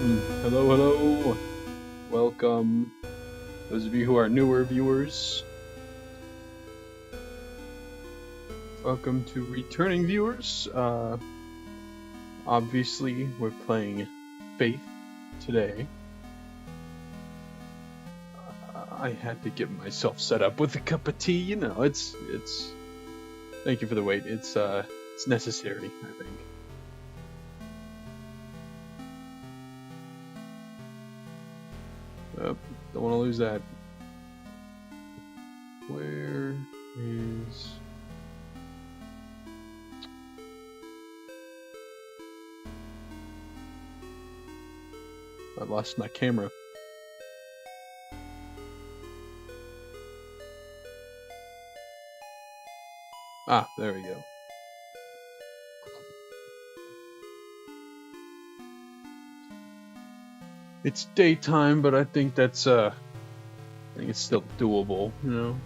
Hello, hello. Welcome, those of you who are newer viewers. Welcome to returning viewers. Obviously, we're playing Faith today. I had to get myself set up with a cup of tea. You know, it's. Thank you for the wait. It's necessary, I think. Oh, don't want to lose that. Where is? I lost my camera. Ah, there we go. It's daytime, but I think that's I think it's still doable, you know?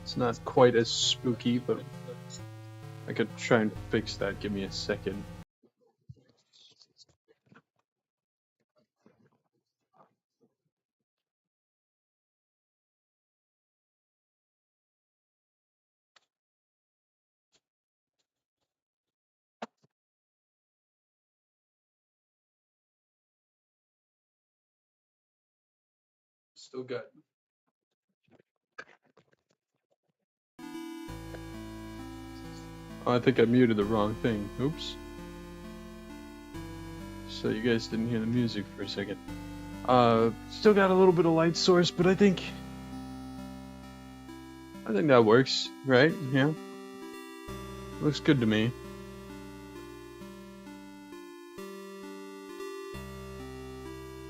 It's not quite as spooky, but I could try and fix that. Give me a second. Still got. Oh, I think I muted the wrong thing. Oops. So you guys didn't hear the music for a second. Still got a little bit of light source, but I think that works, right? Yeah. Looks good to me.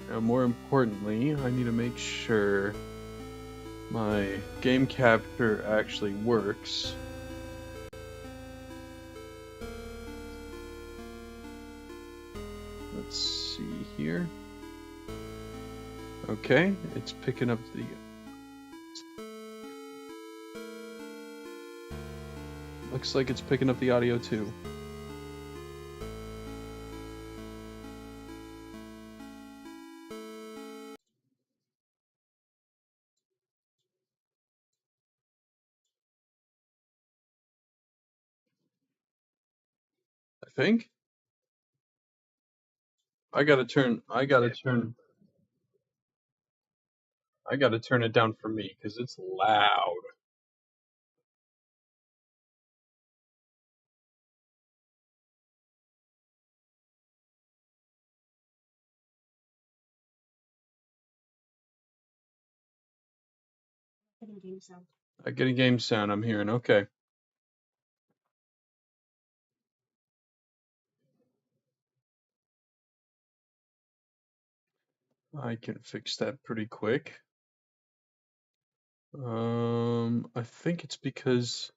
Now, more importantly, I need to make sure my game capture actually works. Let's see here. Okay, it's picking up the. Looks like it's picking up the audio too. I think. I gotta turn it down for me because it's loud. I get a game sound I'm hearing. Okay. I can fix that pretty quick. I think it's because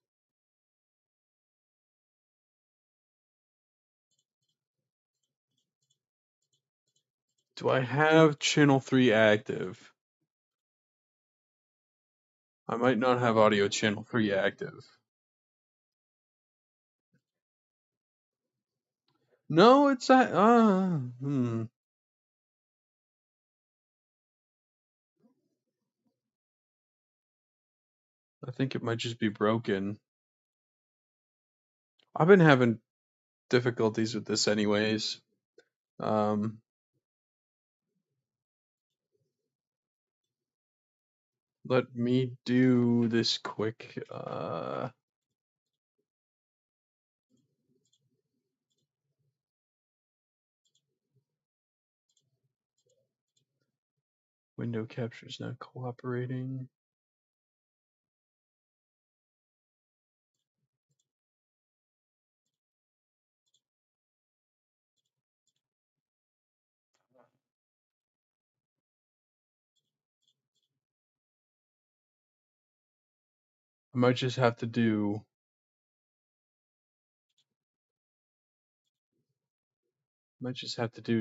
do I have channel 3 active? I might not have audio channel 3 active. No, it's at I think it might just be broken. I've been having difficulties with this anyways. Let me do this quick. Window capture is not cooperating. I might just have to do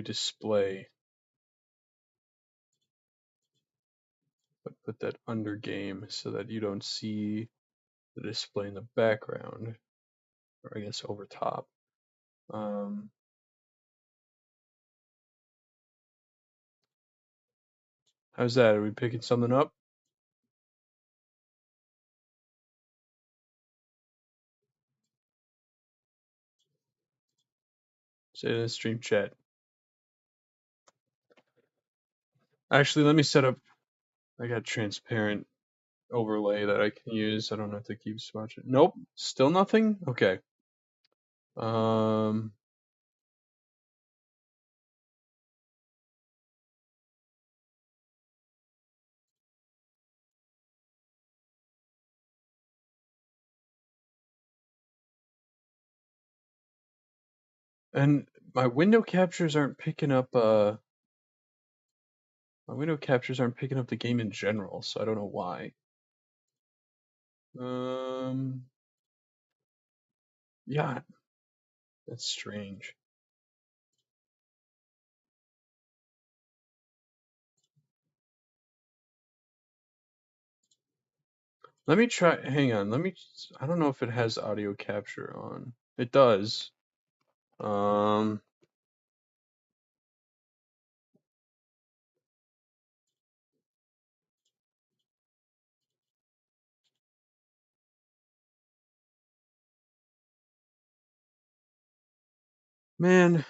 display, but put that under game so that you don't see the display in the background, or I guess over top. How's that? Are we picking something up? Say it in the stream chat. Actually, let me set up. I got transparent overlay that I can use. I don't have to keep swatching. Nope, still nothing. Okay. Um. And my window captures aren't picking up. My window captures aren't picking up the game in general, so I don't know why. Um. Yeah, that's strange. Let me try. Hang on. Let me. I don't know if it has audio capture on. It does. Um. Man,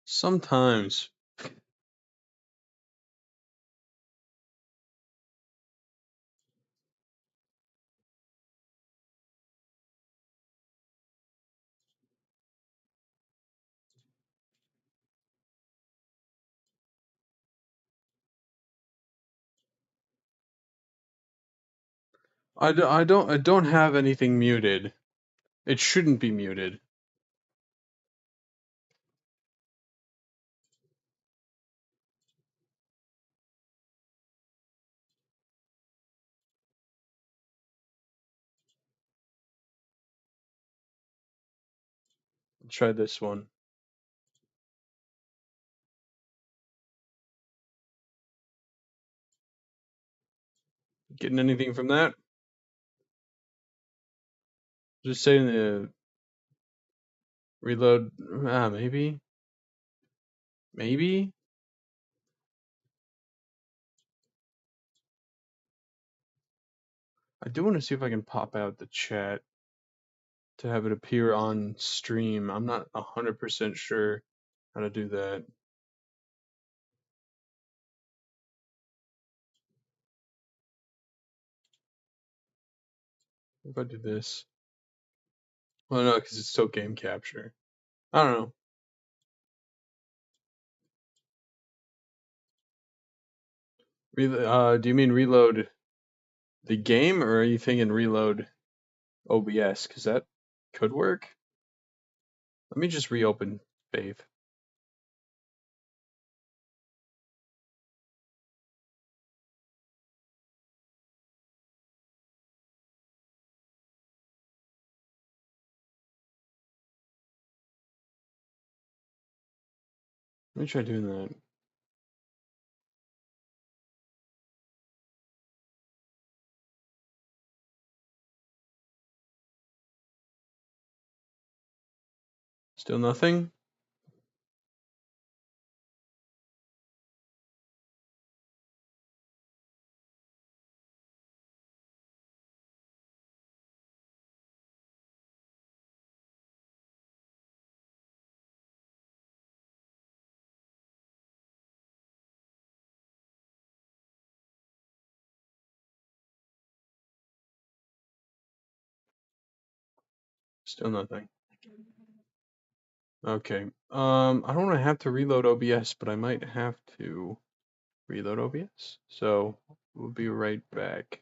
sometimes. I don't have anything muted. It shouldn't be muted. Try this one. Getting anything from that? Just saying the reload. Maybe. Maybe. I do want to see if I can pop out the chat to have it appear on stream. I'm not 100% sure how to do that. If I do this. Well, no, because it's still game capture. I don't know. Do you mean reload the game, or are you thinking reload OBS? Because that could work. Let me just reopen Faith. Let me try doing that. Still nothing? Still nothing. Okay. I don't want to have to reload OBS, but I might have to reload OBS. So we'll be right back.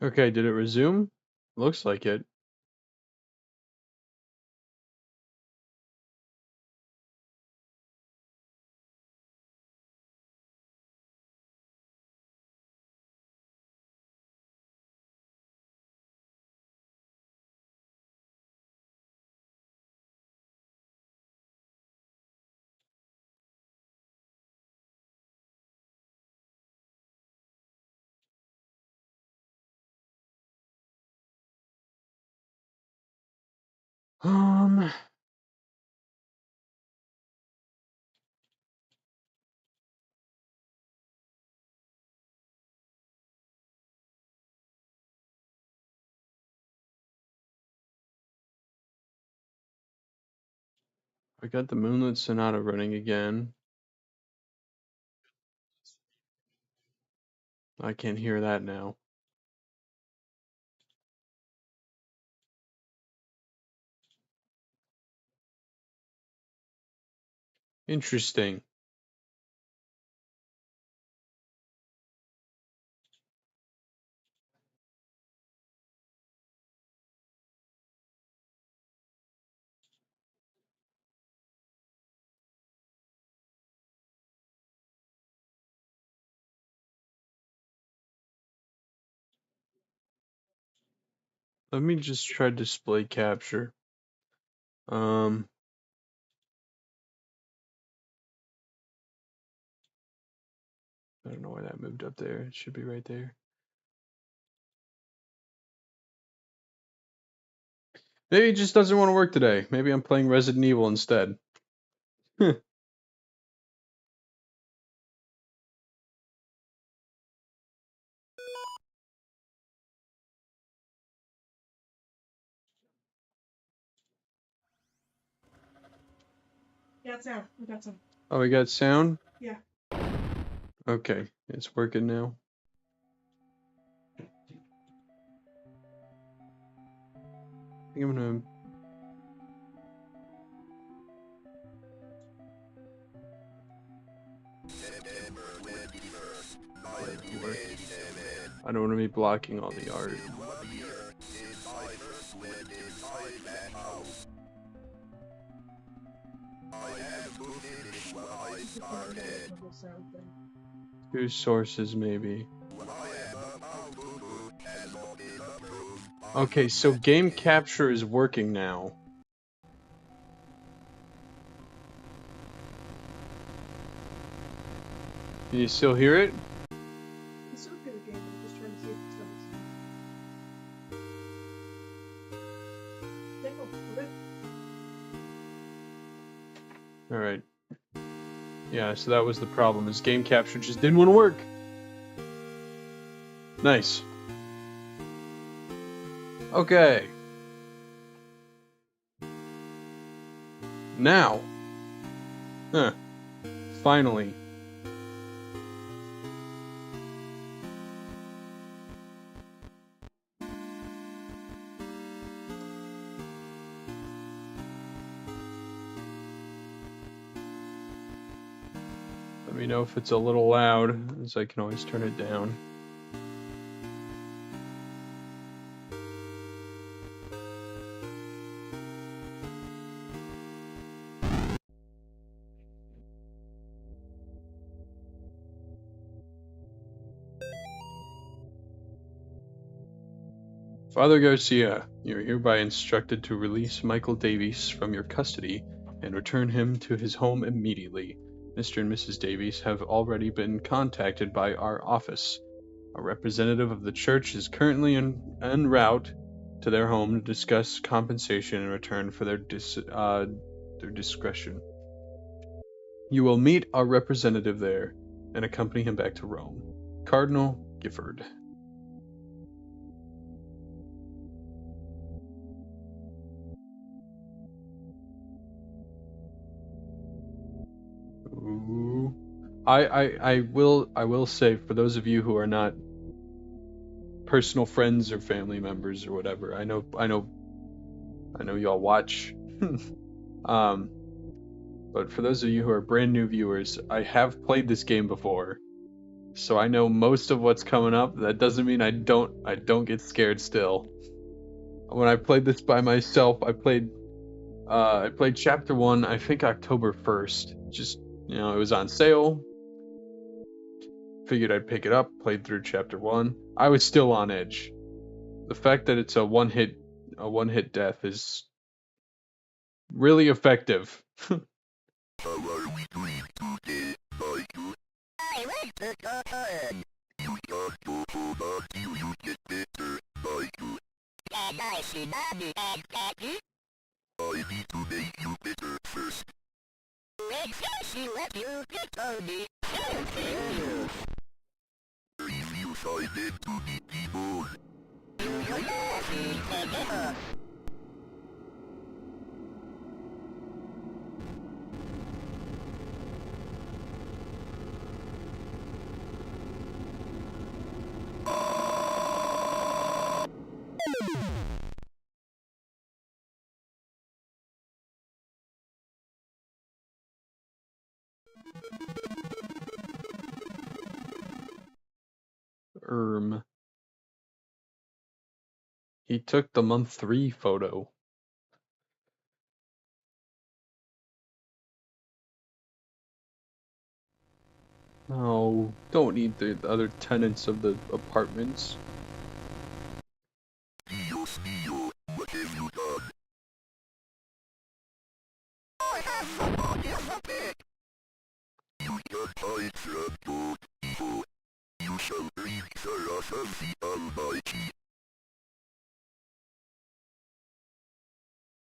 Okay, did it resume? Looks like it. I got the Moonlit Sonata running again. I can't hear that now. Interesting. Let me just try display capture. I don't know why that moved up there. It should be right there. Maybe it just doesn't want to work today. Maybe I'm playing Resident Evil instead. Yeah, it's out. We got some. Oh, we got sound? Yeah. Okay, it's working now. I think I'm gonna... I don't want to be blocking all the art. Two sources, maybe. Okay, so game capture is working now. Can you still hear it? I can still hear the game. I'm just trying to see if it starts. Yeah, cool. We're good. Alright. Yeah, so that was the problem, is game capture just didn't want to work. Nice. Okay. Now. Finally. Let me know if it's a little loud, as I can always turn it down. Father Garcia, you are hereby instructed to release Michael Davies from your custody and return him to his home immediately. Mr. and Mrs. Davies have already been contacted by our office. A representative of the church is currently en route to their home to discuss compensation in return for their discretion. You will meet our representative there and accompany him back to Rome. Cardinal Gifford. Ooh. I will say, for those of you who are not personal friends or family members or whatever, I know y'all watch. But for those of you who are brand new viewers, I have played this game before, so I know most of what's coming up. That doesn't mean I don't get scared still. When I played this by myself, I played chapter 1, I think October 1st. Just, you know, it was on sale. Figured I'd pick it up, played through chapter 1. I was still on edge. The fact that it's a one-hit death is really effective. need to make you better first. Make sure she let you pick on me. Reviews I meant to be people. He took the month 3 photo. No, don't need the other tenants of the apartments. Dios mío, what have you done? I have someone in the bed. You just hide from God, evil. You shall breathe the wrath of the Almighty.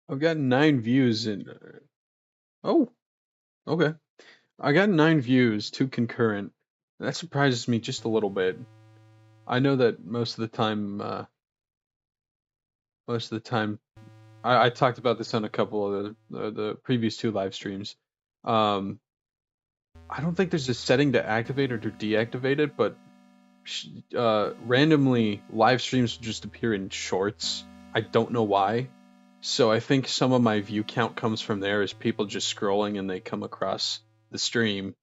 I've got 9 views in. Oh, okay. I got 9 views, 2 concurrent. That surprises me just a little bit. I know that most of the time, I talked about this on a couple of the previous 2 live streams. I don't think there's a setting to activate or to deactivate it, but randomly live streams just appear in shorts. I don't know why. So I think some of my view count comes from there as people just scrolling and they come across the stream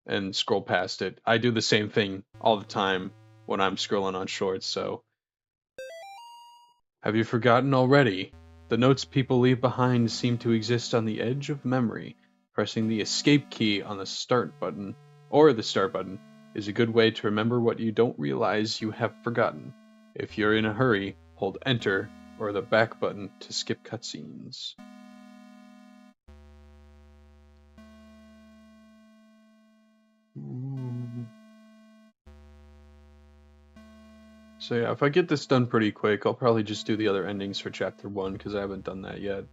and scroll past it. I do the same thing all the time when I'm scrolling on shorts, so. Have you forgotten already? The notes people leave behind seem to exist on the edge of memory. Pressing the escape key on the start button, or the start button, is a good way to remember what you don't realize you have forgotten. If you're in a hurry, hold enter or the back button to skip cutscenes. So yeah, if I get this done pretty quick, I'll probably just do the other endings for Chapter 1, because I haven't done that yet.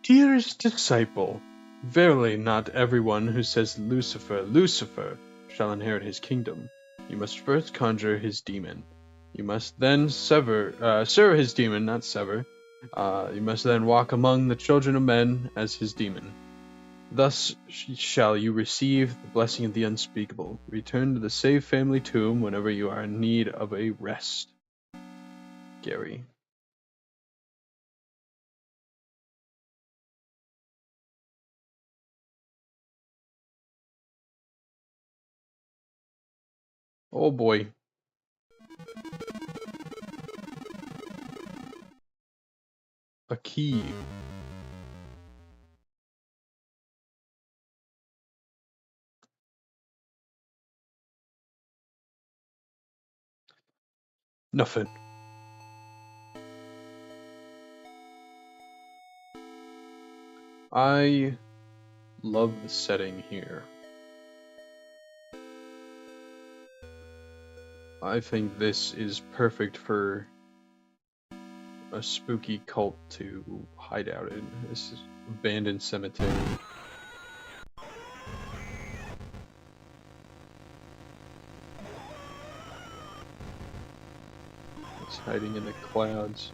Dearest disciple, verily not everyone who says Lucifer, Lucifer, shall inherit his kingdom. You must first conjure his demon. You must then serve his demon, not sever. You must then walk among the children of men as his demon. Thus shall you receive the blessing of the unspeakable. Return to the safe family tomb whenever you are in need of a rest. Gary. Oh boy. A key. Nothing. I love the setting here. I think this is perfect for a spooky cult to hide out in. This is abandoned cemetery. It's hiding in the clouds.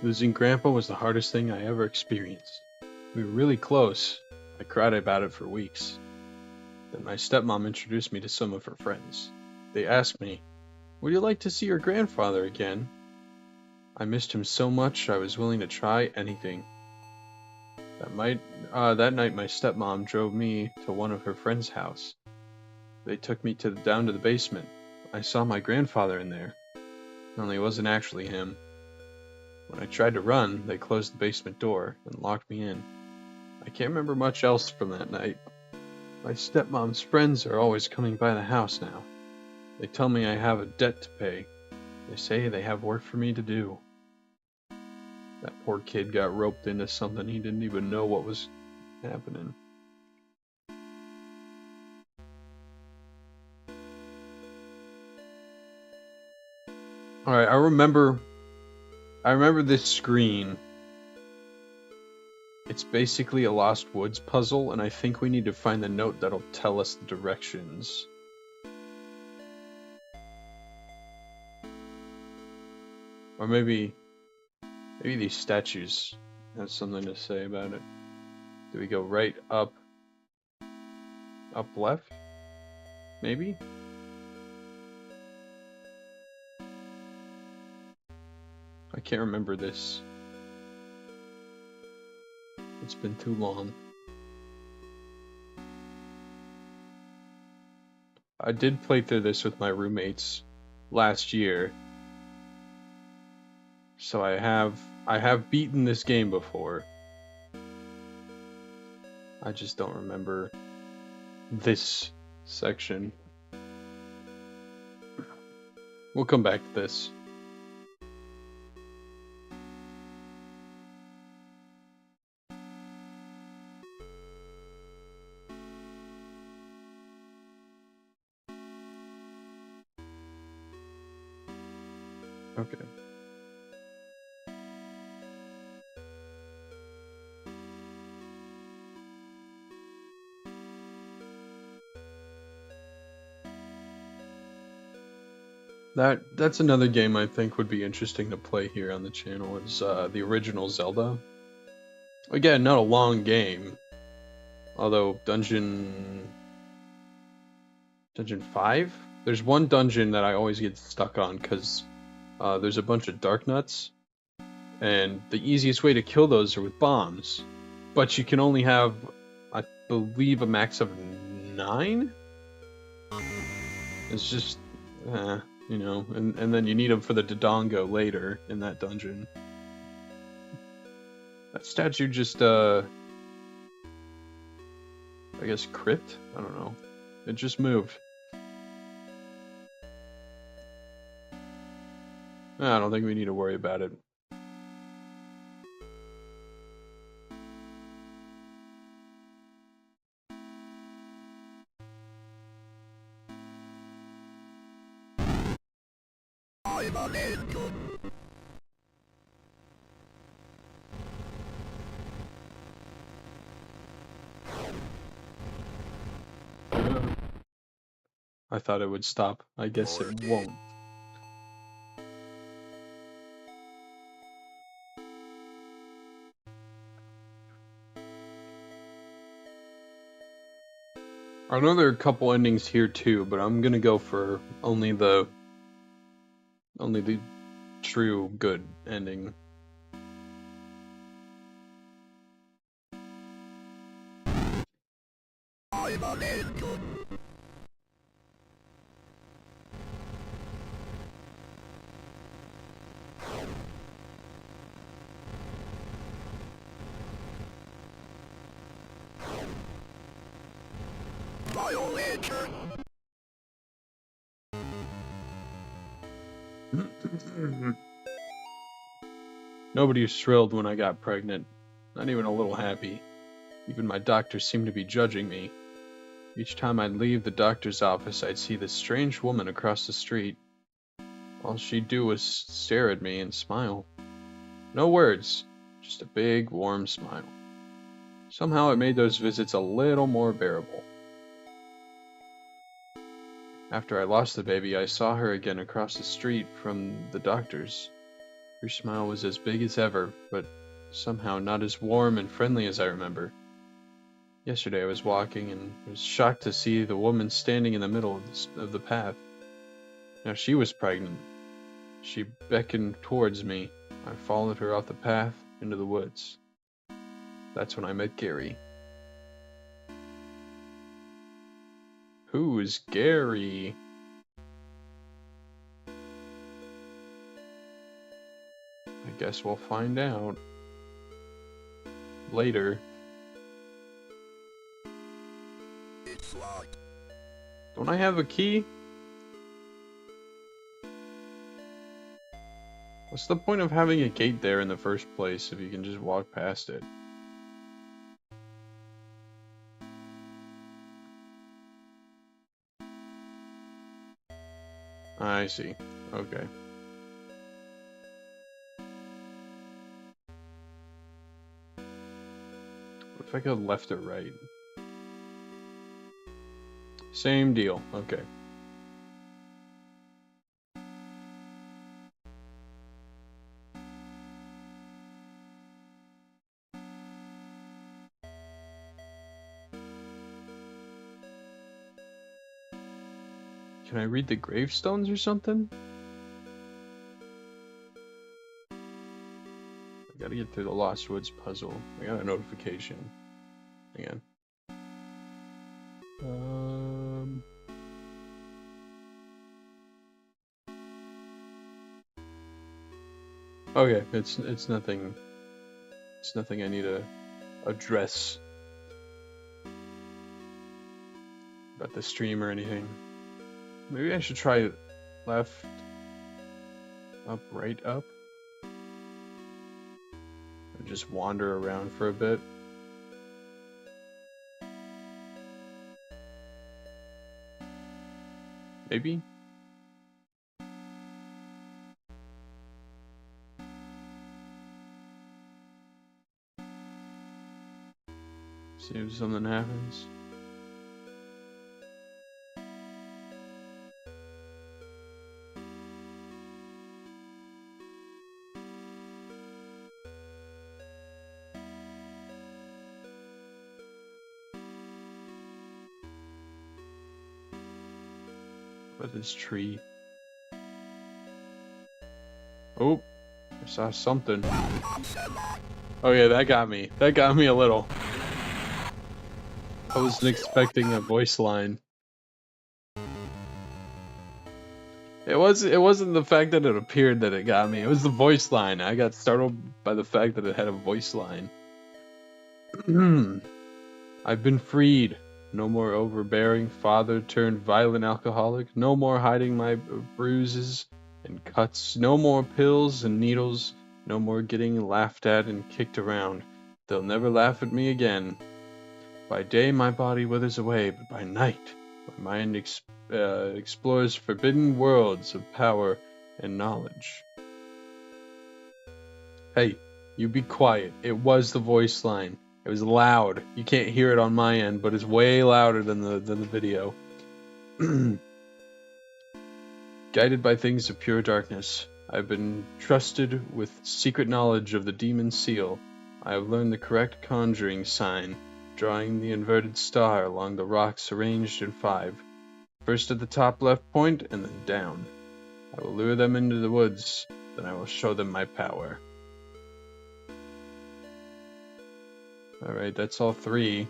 Losing Grandpa was the hardest thing I ever experienced. We were really close. I cried about it for weeks. Then my stepmom introduced me to some of her friends. They asked me, "Would you like to see your grandfather again?" I missed him so much I was willing to try anything. That night my stepmom drove me to one of her friends' house. they took me down to the basement. I saw my grandfather in there, only it wasn't actually him. When I tried to run, they closed the basement door and locked me in. I can't remember much else from that night. My stepmom's friends are always coming by the house now. They tell me I have a debt to pay. They say they have work for me to do. That poor kid got roped into something he didn't even know what was happening. Alright, I remember this screen. It's basically a Lost Woods puzzle, and I think we need to find the note that'll tell us the directions. Or maybe these statues have something to say about it. Do we go right, up left? Maybe? I can't remember this. It's been too long. I did play through this with my roommates last year. So I have beaten this game before. I just don't remember this section. We'll come back to this. Okay. That's another game I think would be interesting to play here on the channel. Is the original Zelda. Again, not a long game. Although Dungeon 5? There's one dungeon that I always get stuck on because there's a bunch of dark nuts. And the easiest way to kill those are with bombs. But you can only have, I believe, a max of 9? It's just, you know, and then you need them for the Dodongo later in that dungeon. That statue just, I guess crypt? I don't know. It just moved. I don't think we need to worry about it. I thought it would stop. I guess it won't. I know there are a couple endings here too, but I'm gonna go for only the true good ending. Nobody was thrilled when I got pregnant. Not even a little happy. Even my doctor seemed to be judging me. Each time I'd leave the doctor's office, I'd see this strange woman across the street. All she'd do was stare at me and smile. No words, just a big, warm smile. Somehow it made those visits a little more bearable. After I lost the baby, I saw her again across the street from the doctor's. Her smile was as big as ever, but somehow not as warm and friendly as I remember. Yesterday I was walking and was shocked to see the woman standing in the middle of the path. Now she was pregnant. She beckoned towards me. I followed her off the path into the woods. That's when I met Gary. Who is Gary? I guess we'll find out later. It's locked. Don't I have a key? What's the point of having a gate there in the first place if you can just walk past it? I see. Okay. What if I go left or right? Same deal. Okay. Can I read the gravestones or something? I gotta get through the Lost Woods puzzle. I got a notification. Hang on. Okay, it's nothing. It's nothing I need to address about the stream or anything. Maybe I should try left, up, right, up. Or just wander around for a bit. Maybe? See if something happens. What this tree? Oh, I saw something. Oh yeah, that got me. That got me a little. I wasn't expecting a voice line. It wasn't the fact that it appeared that it got me. It was the voice line. I got startled by the fact that it had a voice line. I've been freed. No more overbearing father turned violent alcoholic. No more hiding my bruises and cuts. No more pills and needles. No more getting laughed at and kicked around. They'll never laugh at me again. By day my body withers away, but by night my mind explores forbidden worlds of power and knowledge. Hey, you be quiet. It was the voice line. It was loud. You can't hear it on my end, but it's way louder than the video. Guided by things of pure darkness, I've been trusted with secret knowledge of the demon seal. I have learned the correct conjuring sign, drawing the inverted star along the rocks arranged in 5. First at the top left point, and then down. I will lure them into the woods, then I will show them my power. Alright, that's all 3.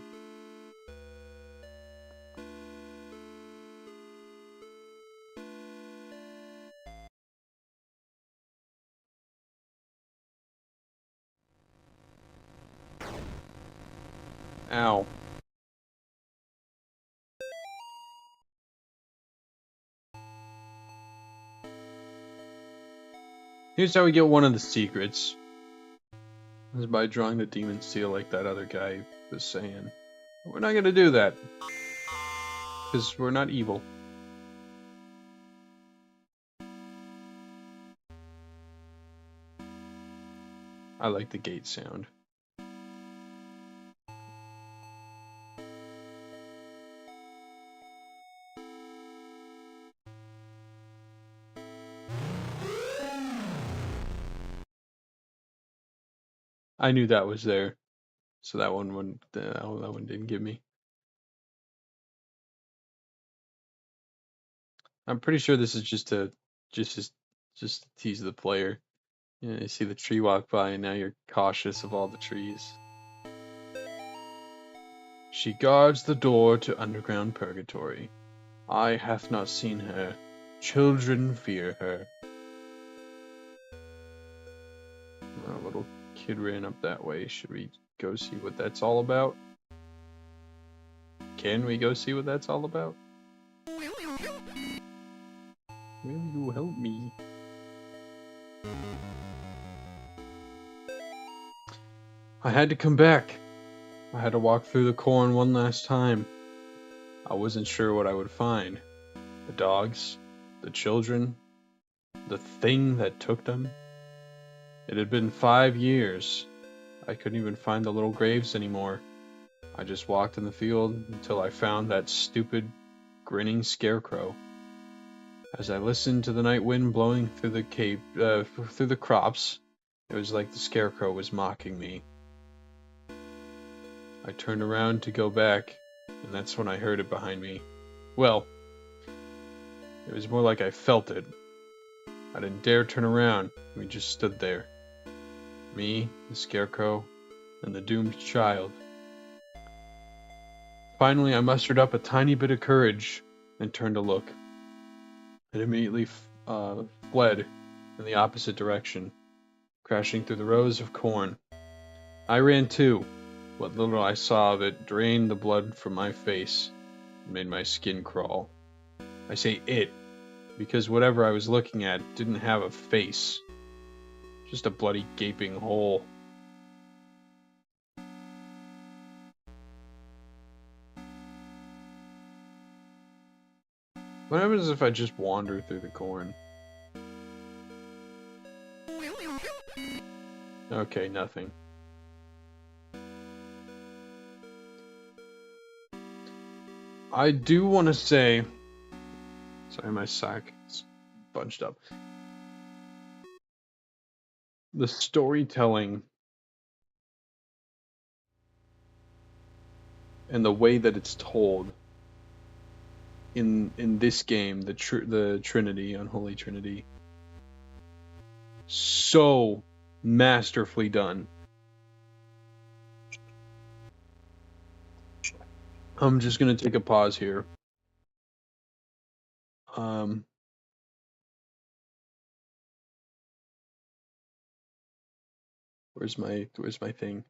Ow. Here's how we get one of the secrets. Is by drawing the demon seal like that other guy was saying. We're not gonna do that. Because we're not evil. I like the gate sound. I knew that was there, so that one didn't give me. I'm pretty sure this is just to tease the player. You know, you see the tree walk by, and now you're cautious of all the trees. She guards the door to underground purgatory. Eye hath not seen her. Children fear her. A little kid ran up that way. Should we go see what that's all about? Can we go see what that's all about? Will you help me? I had to come back. I had to walk through the corn one last time. I wasn't sure what I would find. The dogs, the children, the thing that took them. It had been 5 years. I couldn't even find the little graves anymore. I just walked in the field until I found that stupid, grinning scarecrow. As I listened to the night wind blowing through the crops, it was like the scarecrow was mocking me. I turned around to go back, and that's when I heard it behind me. Well, it was more like I felt it. I didn't dare turn around. We just stood there. Me, the scarecrow, and the doomed child. Finally, I mustered up a tiny bit of courage and turned to look. It immediately fled in the opposite direction, crashing through the rows of corn. I ran too. What little I saw of it drained the blood from my face and made my skin crawl. I say it, because whatever I was looking at didn't have a face. Just a bloody gaping hole. What happens if I just wander through the corn? Okay, nothing. I do want to say... Sorry, my sack is bunched up. The storytelling and the way that it's told in this game, the Trinity, Unholy Trinity, so masterfully done. I'm just gonna take a pause here. Where's my thing?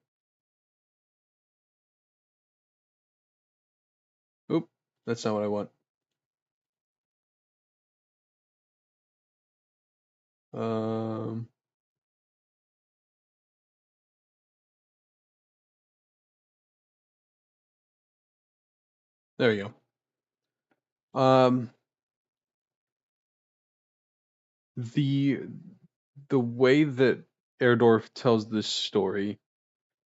Oop, that's not what I want. There you go. The way that Erdorf tells this story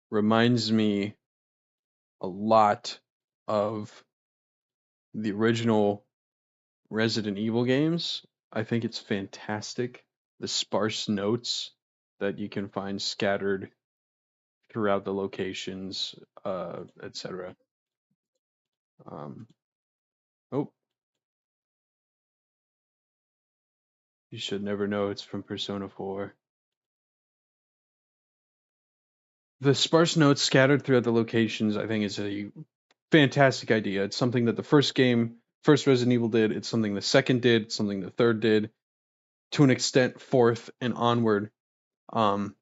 reminds me a lot of the original Resident Evil games. I think it's fantastic. The sparse notes that you can find scattered throughout the locations, etc. Oh, you should never know it's from Persona 4. The sparse notes scattered throughout the locations, I think, is a fantastic idea. It's something that the first Resident Evil did. It's something the second did. It's something the third did. To an extent, fourth and onward. But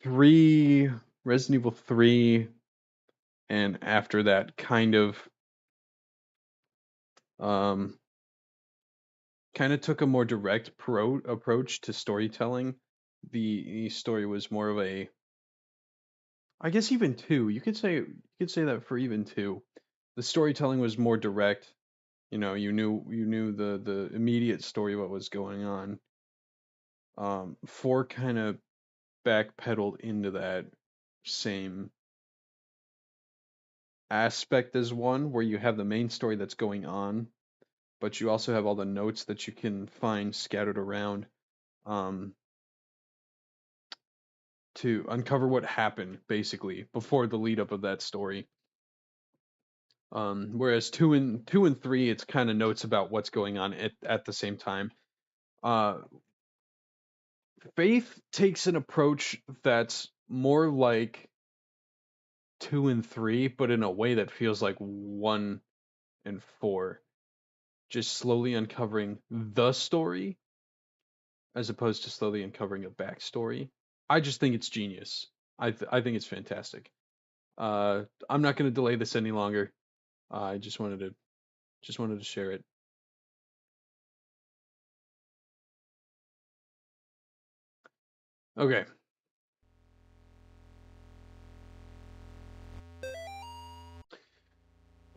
Resident Evil 3, and after that, kind of took a more direct approach to storytelling. The story was more of a, I guess even 2. You could say that for even 2. The storytelling was more direct. You know, you knew the immediate story, what was going on. 4 kind of backpedaled into that same aspect as 1, where you have the main story that's going on, but you also have all the notes that you can find scattered around to uncover what happened, basically, before the lead up of that story. Whereas 2 and 3, it's kind of notes about what's going on at the same time. Faith takes an approach that's more like 2 and 3, but in a way that feels like one and 4, just slowly uncovering the story as opposed to slowly uncovering a backstory. I just think it's genius. I think it's fantastic. I'm not going to delay this any longer. I just wanted to share it. Okay.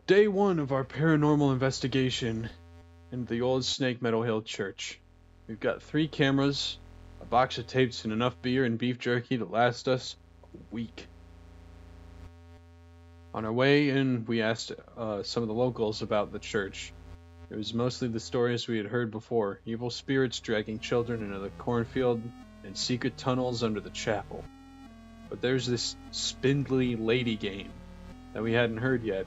Day 1 of our paranormal investigation in the old Snake Meadow Hill Church. We've got 3 cameras, a box of tapes, and enough beer and beef jerky to last us a week. On our way in, we asked some of the locals about the church. It was mostly the stories we had heard before, evil spirits dragging children into the cornfield and secret tunnels under the chapel. But there's this spindly lady game that we hadn't heard yet.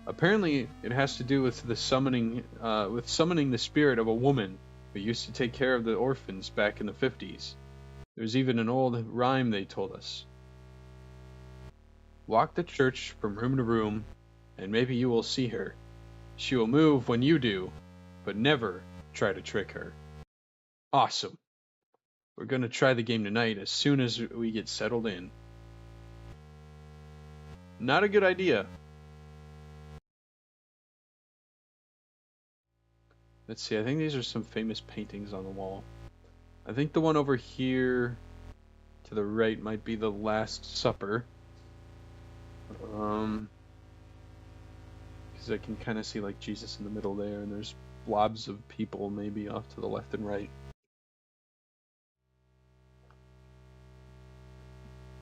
Apparently, it has to do with summoning the spirit of a woman who used to take care of the orphans back in the 50s. There's even an old rhyme they told us. Walk the church from room to room, and maybe you will see her. She will move when you do, but never try to trick her. Awesome. We're going to try the game tonight as soon as we get settled in. Not a good idea. Let's see, I think these are some famous paintings on the wall. I think the one over here to the right might be the Last Supper. Because I can kind of see like Jesus in the middle there, and there's blobs of people maybe off to the left and right.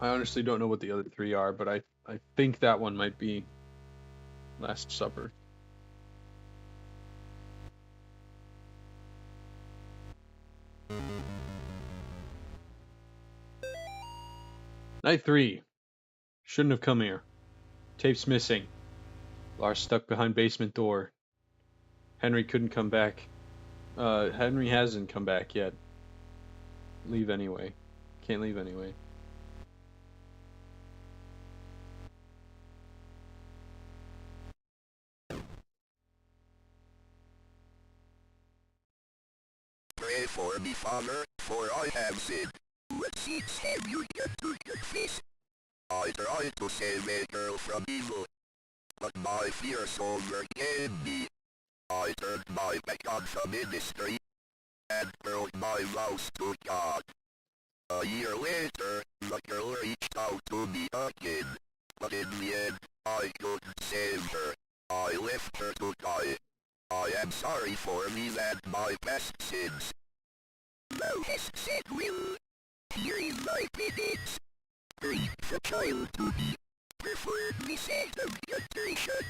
I honestly don't know what the other 3 are, but I think that one might be Last Supper. Night 3. Shouldn't have come here. Tapes missing. Lars stuck behind basement door. Henry couldn't come back. Henry hasn't come back yet. Leave anyway. Can't leave anyway. Pray for me, Father, for I have sinned. What sins have you done to confess? I tried to save a girl from evil, but my fears overcame me. I turned my back on the ministry and broke my vows to God. A year later, the girl reached out to me again, but in the end, I couldn't save her. I left her to die. I am sorry for me and my past sins. Thou hast said will. Here is my penance. Bring the child to me, preferably sanctification,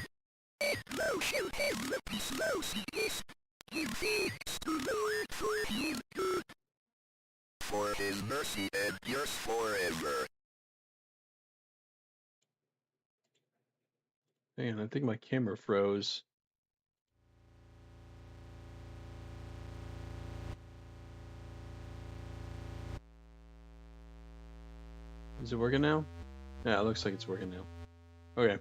and thou shalt have the peace thou seekest. Give thanks to the Lord for him good. For his mercy endures forever. Man, I think my camera froze. Is it working now? Yeah, it looks like it's working now. Okay.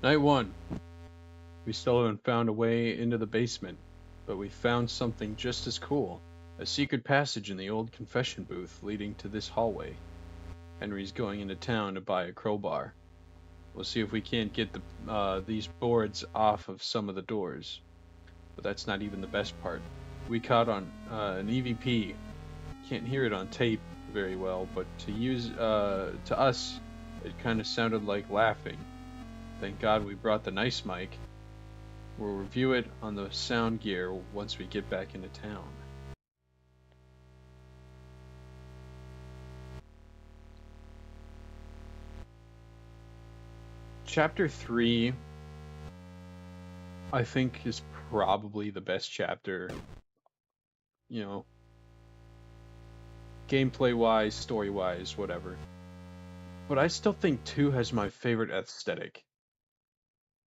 Night 1. We still haven't found a way into the basement, but we found something just as cool. A secret passage in the old confession booth leading to this hallway. Henry's going into town to buy a crowbar. We'll see if we can't get these boards off of some of the doors. But that's not even the best part. We caught on an EVP. Can't hear it on tape very well, but to us, it kind of sounded like laughing. Thank God we brought the nice mic. We'll review it on the sound gear once we get back into town. Chapter 3, I think, is probably the best chapter. You know, gameplay-wise, story-wise, whatever. But I still think 2 has my favorite aesthetic.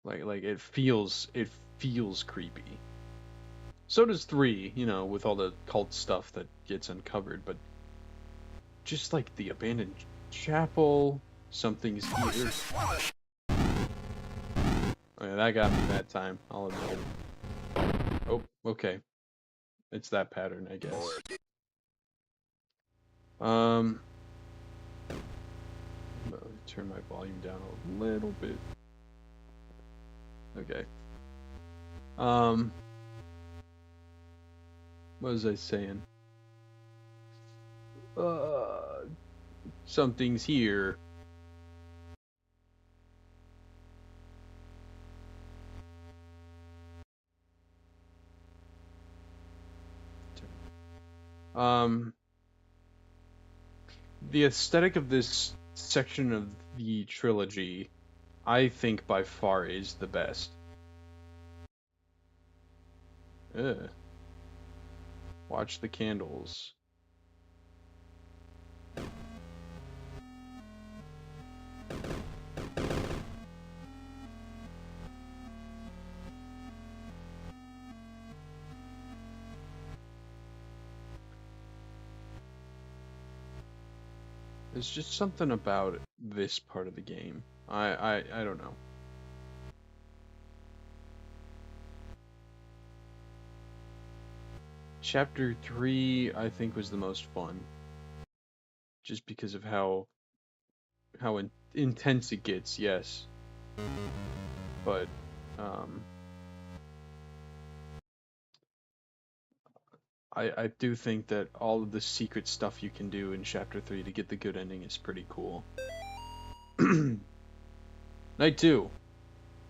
Like it feels creepy. So does 3, you know, with all the cult stuff that gets uncovered, but just like the abandoned chapel, something's here. Oh, yeah, that got me that time, I'll admit it. Oh, okay. It's that pattern, I guess. Let me turn my volume down a little bit. Okay. What was I saying? Something's here. The aesthetic of this section of the trilogy, I think by far is the best. Ugh. Watch the candles. There's just something about this part of the game. I don't know. Chapter 3, I think, was the most fun. Just because of how intense it gets, yes. But, I do think that all of the secret stuff you can do in Chapter 3 to get the good ending is pretty cool. Night 2.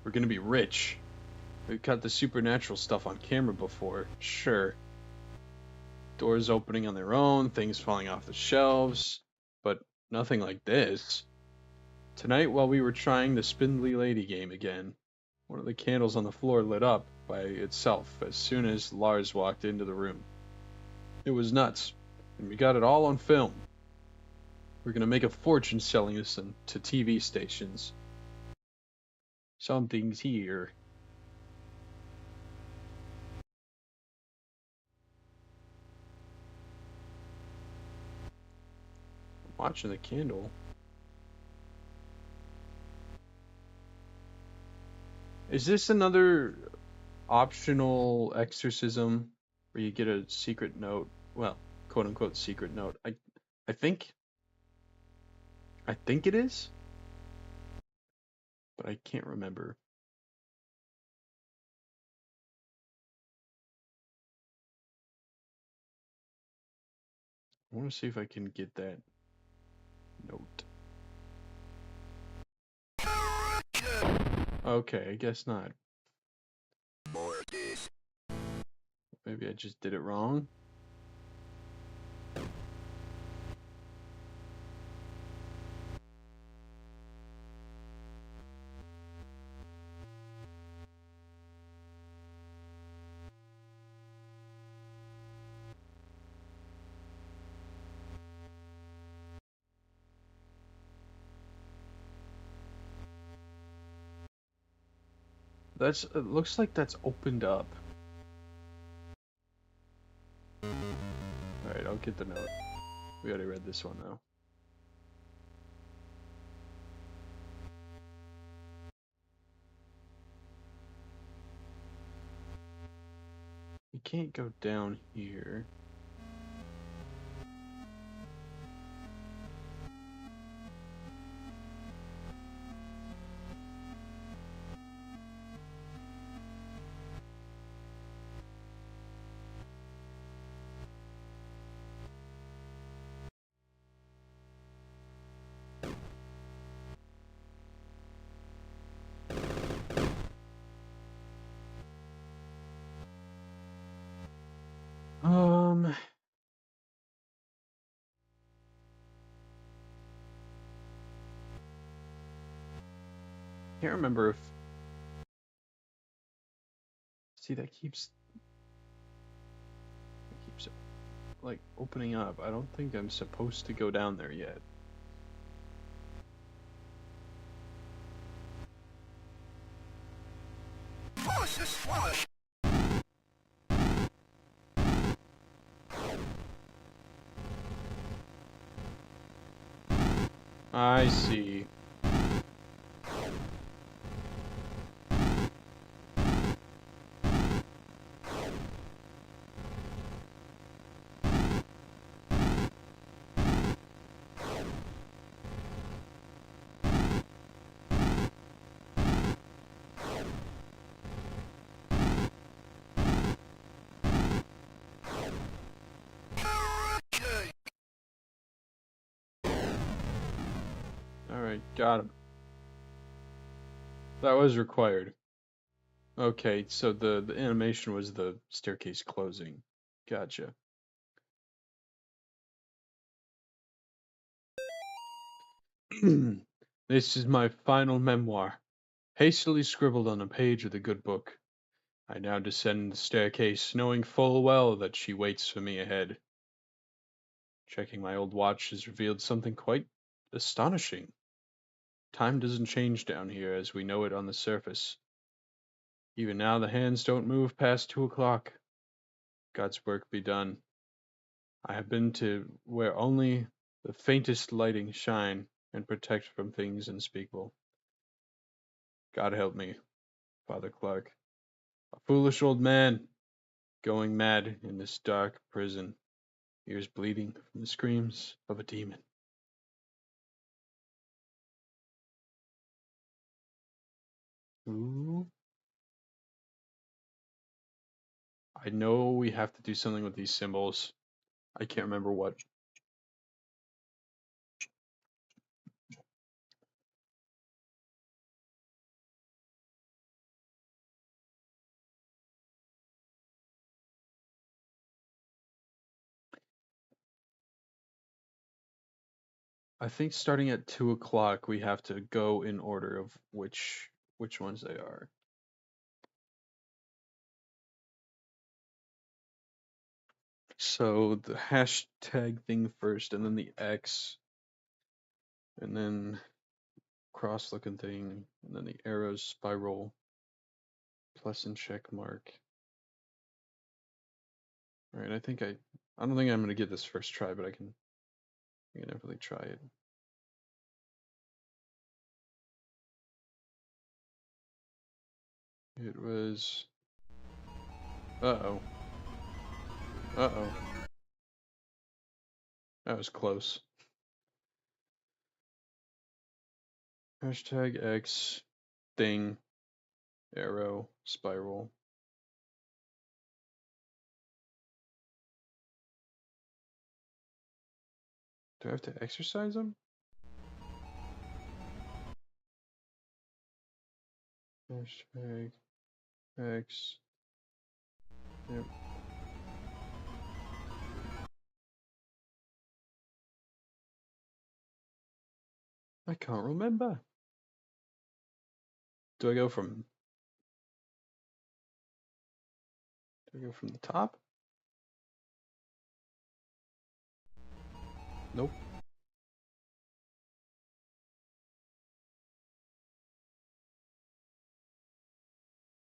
We're gonna be rich. We've got the supernatural stuff on camera before, sure. Doors opening on their own, things falling off the shelves, but nothing like this. Tonight, while we were trying the Spindly Lady game again, one of the candles on the floor lit up by itself as soon as Lars walked into the room. It was nuts, and we got it all on film. We're gonna make a fortune selling this to TV stations. Something's here. I'm watching the candle. Is this another optional exorcism where you get a secret note? Well, quote unquote secret note. I think it is, but I can't remember. I want to see if I can get that note. Okay, I guess not. Maybe I just did it wrong. It looks like that's opened up. Alright, I'll get the note. We already read this one though. You can't go down here. Can't remember if... See, that keeps like opening up. I don't think I'm supposed to go down there yet. Colossus Flush! I see. Alright, got him. That was required. Okay, so the animation was the staircase closing. Gotcha. This is my final memoir, hastily scribbled on a page of the good book. I now descend the staircase, knowing full well that she waits for me ahead. Checking my old watch has revealed something quite astonishing. Time doesn't change down here as we know it on the surface. Even now the hands don't move past 2 o'clock. God's work be done. I have been to where only the faintest lighting shine and protect from things unspeakable. God help me, Father Clark. A foolish old man, going mad in this dark prison, ears bleeding from the screams of a demon. Ooh. I know we have to do something with these symbols. I can't remember what. I think starting at 2 o'clock we have to go in order of which ones they are. So the hashtag thing first, and then the X, and then cross looking thing, and then the arrows spiral, plus and check mark. Alright, I don't think I'm gonna get this first try, but I can definitely try it. It was uh-oh. Uh-oh. That was close. Hashtag X thing arrow spiral. Do I have to exercise them? Hashtag X. Yep. I can't remember. Do I go from the top? Nope.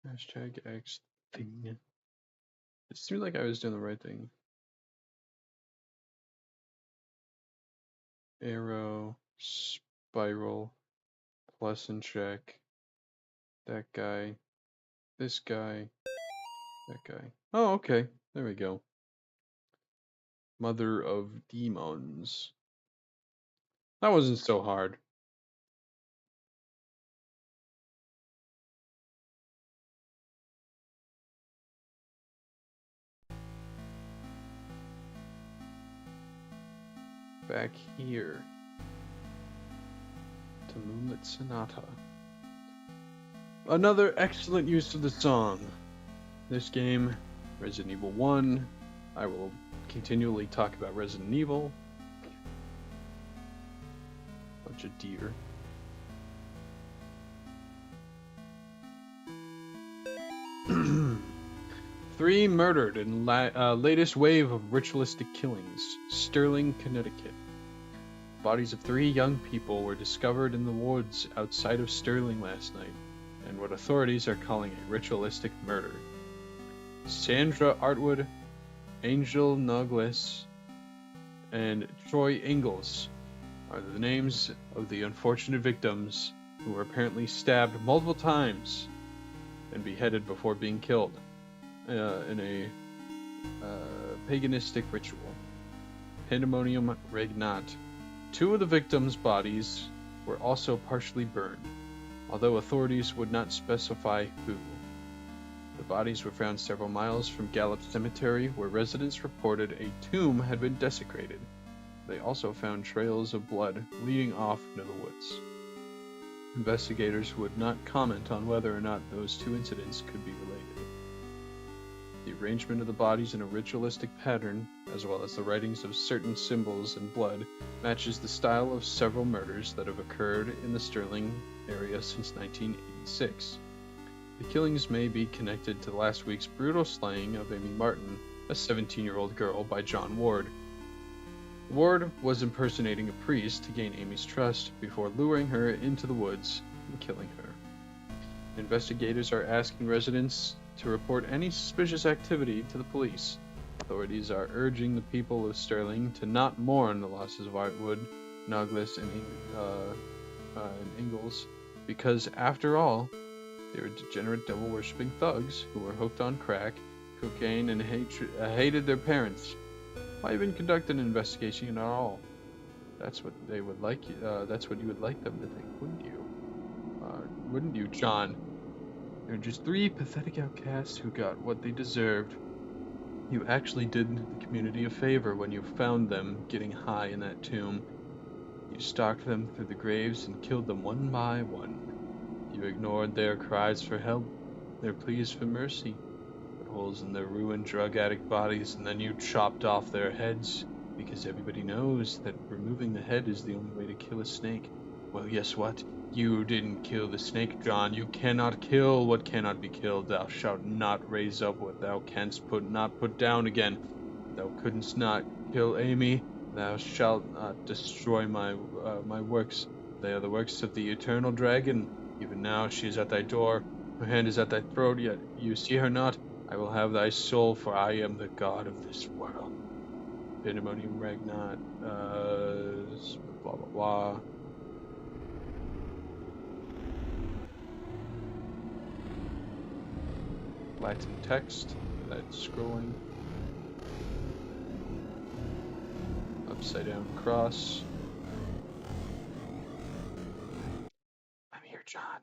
Hashtag X thing. It seemed like I was doing the right thing. Arrow, spiral, plus and check. That guy. This guy. That guy. Oh, okay. There we go. Mother of Demons. That wasn't so hard. Back here to Moonlit Sonata. Another excellent use of the song. This game, Resident Evil 1. I will continually talk about Resident Evil. Bunch of deer. Three murdered in latest wave of ritualistic killings. Sterling, Connecticut. Bodies of 3 young people were discovered in the woods outside of Sterling last night. and what authorities are calling a ritualistic murder. Sandra Artwood, Angel Nogles, and Troy Ingalls are the names of the unfortunate victims who were apparently stabbed multiple times and beheaded before being killed in a paganistic ritual. Pandemonium Regnat. 2 of the victims' bodies were also partially burned, although authorities would not specify who. The bodies were found several miles from Gallup Cemetery, where residents reported a tomb had been desecrated. They also found trails of blood leading off into the woods. Investigators would not comment on whether or not those 2 incidents could be related. The arrangement of the bodies in a ritualistic pattern, as well as the writings of certain symbols and blood, matches the style of several murders that have occurred in the Sterling area since 1986. The killings may be connected to last week's brutal slaying of Amy Martin, a 17-year-old girl, by John Ward. Ward was impersonating a priest to gain Amy's trust before luring her into the woods and killing her. Investigators are asking residents to report any suspicious activity to the police. Authorities are urging the people of Sterling to not mourn the losses of Artwood, Nogles, and Ingalls, because, after all, they were degenerate devil-worshipping thugs who were hooked on crack, cocaine, and hated their parents. Why even conduct an investigation at all? That's what they would like. That's what you would like them to think, wouldn't you? Wouldn't you, John? They're just 3 pathetic outcasts who got what they deserved. You actually did the community a favor when you found them getting high in that tomb. You stalked them through the graves and killed them one by one. You ignored their cries for help, their pleas for mercy, put holes in their ruined drug addict bodies, and then you chopped off their heads, because everybody knows that removing the head is the only way to kill a snake. Well, guess what? You didn't kill the snake, John. You cannot kill what cannot be killed. Thou shalt not raise up what thou canst not put down again. Thou couldst not kill Amy. Thou shalt not destroy my works. They are the works of the eternal dragon. Even now she is at thy door. Her hand is at thy throat, yet you see her not. I will have thy soul, for I am the god of this world. Pandemonium Regnat. Blah, blah, blah. Latin text, that's scrolling. Upside down cross. I'm here, John.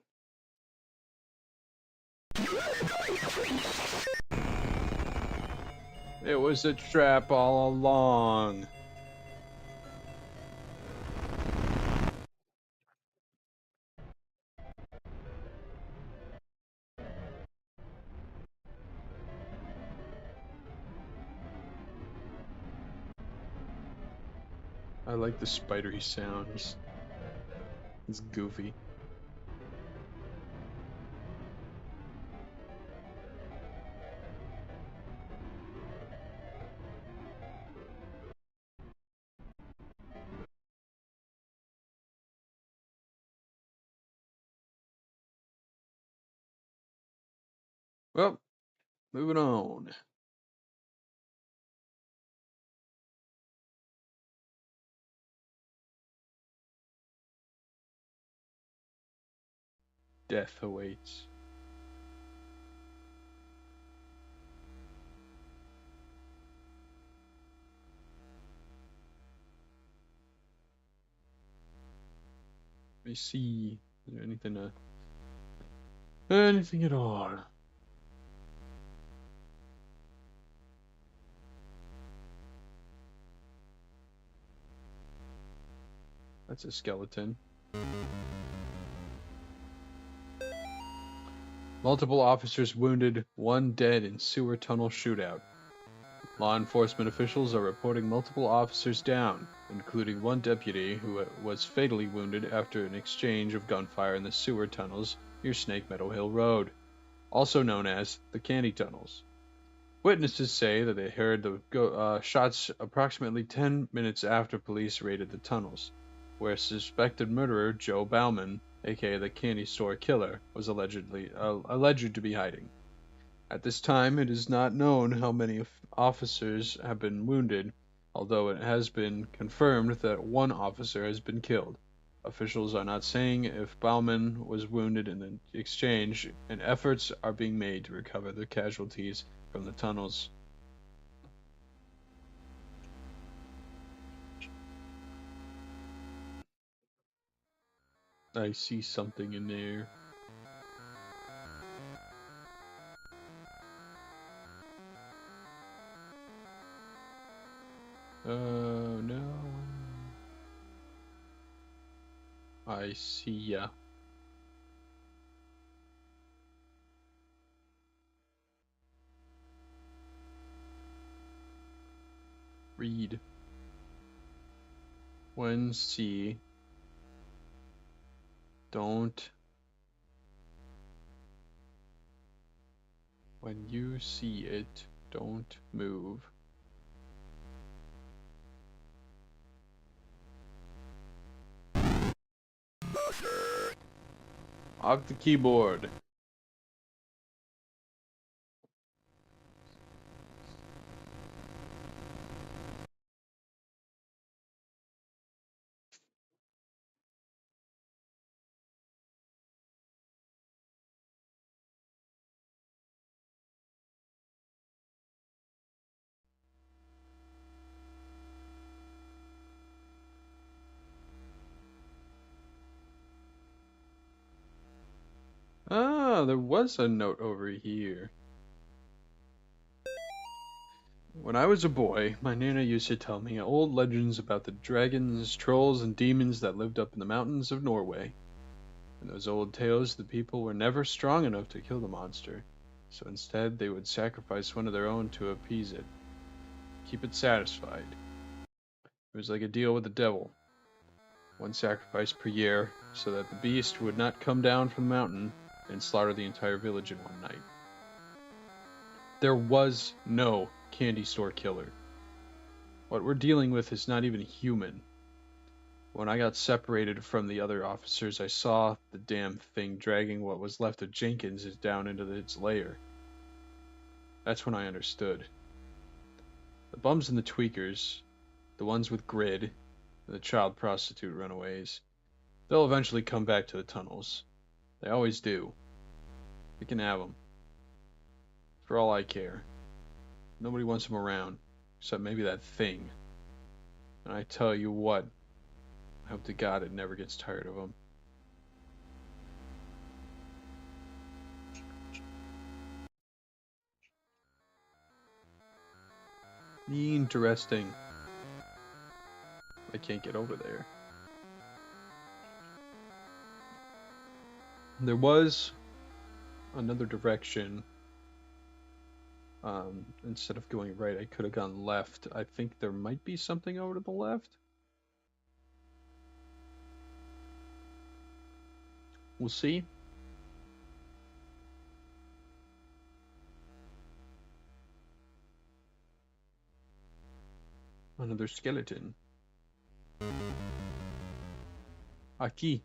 It was a trap all along. I like the spidery sounds. It's goofy. Well, moving on. Death awaits. Let me see. Is there anything at all? That's a skeleton. Multiple officers wounded, 1 dead in sewer tunnel shootout. Law enforcement officials are reporting multiple officers down, including 1 deputy who was fatally wounded after an exchange of gunfire in the sewer tunnels near Snake Meadow Hill Road, also known as the Candy Tunnels. Witnesses say that they heard the shots approximately 10 minutes after police raided the tunnels, where suspected murderer Joe Bauman aka the candy store killer, was alleged to be hiding. At this time, it is not known how many officers have been wounded, although it has been confirmed that one officer has been killed. Officials are not saying if Bauman was wounded in the exchange, and efforts are being made to recover the casualties from the tunnels. I see something in there. Oh no. I see ya. Read. When see. Don't. When you see it, don't move. Off the keyboard. Ah, there was a note over here. When I was a boy, my Nana used to tell me old legends about the dragons, trolls, and demons that lived up in the mountains of Norway. In those old tales, the people were never strong enough to kill the monster, so instead they would sacrifice one of their own to appease it, keep it satisfied. It was like a deal with the devil. One sacrifice per year, so that the beast would not come down from the mountain and slaughter the entire village in one night. There was no candy store killer. What we're dealing with is not even human. When I got separated from the other officers, I saw the damn thing dragging what was left of Jenkins down into its lair. That's when I understood. The bums and the tweakers, the ones with grid, and the child prostitute runaways, they'll eventually come back to the tunnels. They always do. We can have them. For all I care. Nobody wants them around, except maybe that thing. And I tell you what, I hope to God it never gets tired of them. Interesting. I can't get over there. There was another direction. Instead of going right, I could have gone left. I think there might be something over to the left. We'll see. Another skeleton. Aki.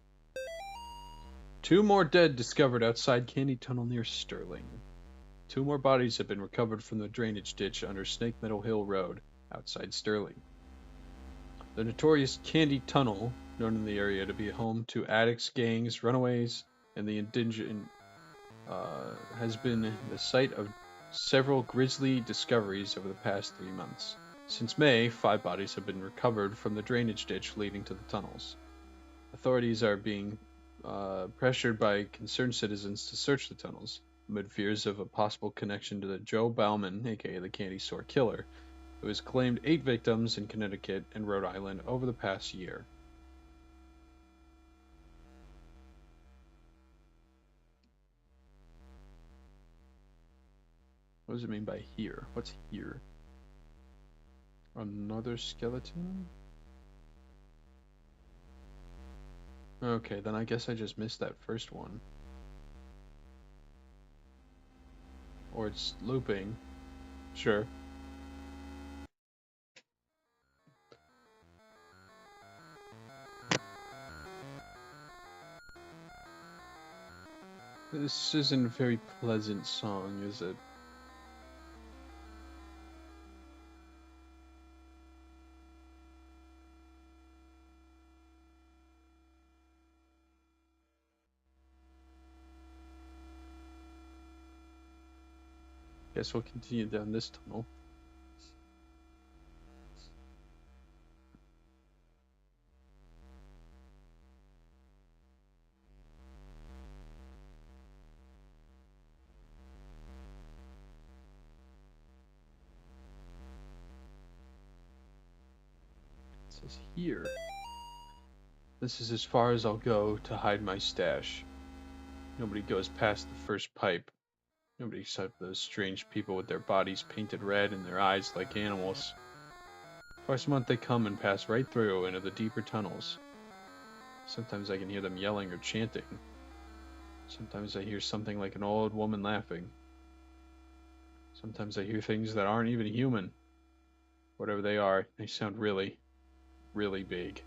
2 more dead discovered outside Candy Tunnel near Sterling. 2 more bodies have been recovered from the drainage ditch under Snake Meadow Hill Road, outside Sterling. The notorious Candy Tunnel, known in the area to be home to addicts, gangs, runaways, and the indigent, has been the site of several grisly discoveries over the past 3 months. Since May, 5 bodies have been recovered from the drainage ditch leading to the tunnels. Authorities are being pressured by concerned citizens to search the tunnels, amid fears of a possible connection to the Joe Bauman, aka the Candy Store Killer, who has claimed 8 victims in Connecticut and Rhode Island over the past year. What does it mean by here? What's here? Another skeleton? Okay, then I guess I just missed that first one. Or it's looping. Sure. This isn't a very pleasant song, is it? Guess we'll continue down this tunnel. It says here. This is as far as I'll go to hide my stash. Nobody goes past the first pipe. Nobody except those strange people with their bodies painted red and their eyes like animals. Twice a month they come and pass right through into the deeper tunnels. Sometimes I can hear them yelling or chanting. Sometimes I hear something like an old woman laughing. Sometimes I hear things that aren't even human. Whatever they are, they sound really, really big.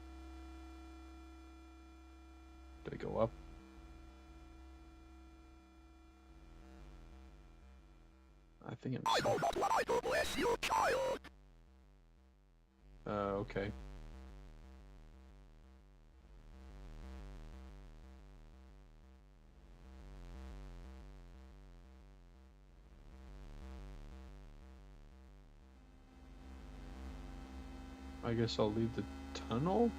Did I go up? I think I'm... I don't know why to bless your child. Okay. I guess I'll leave the tunnel?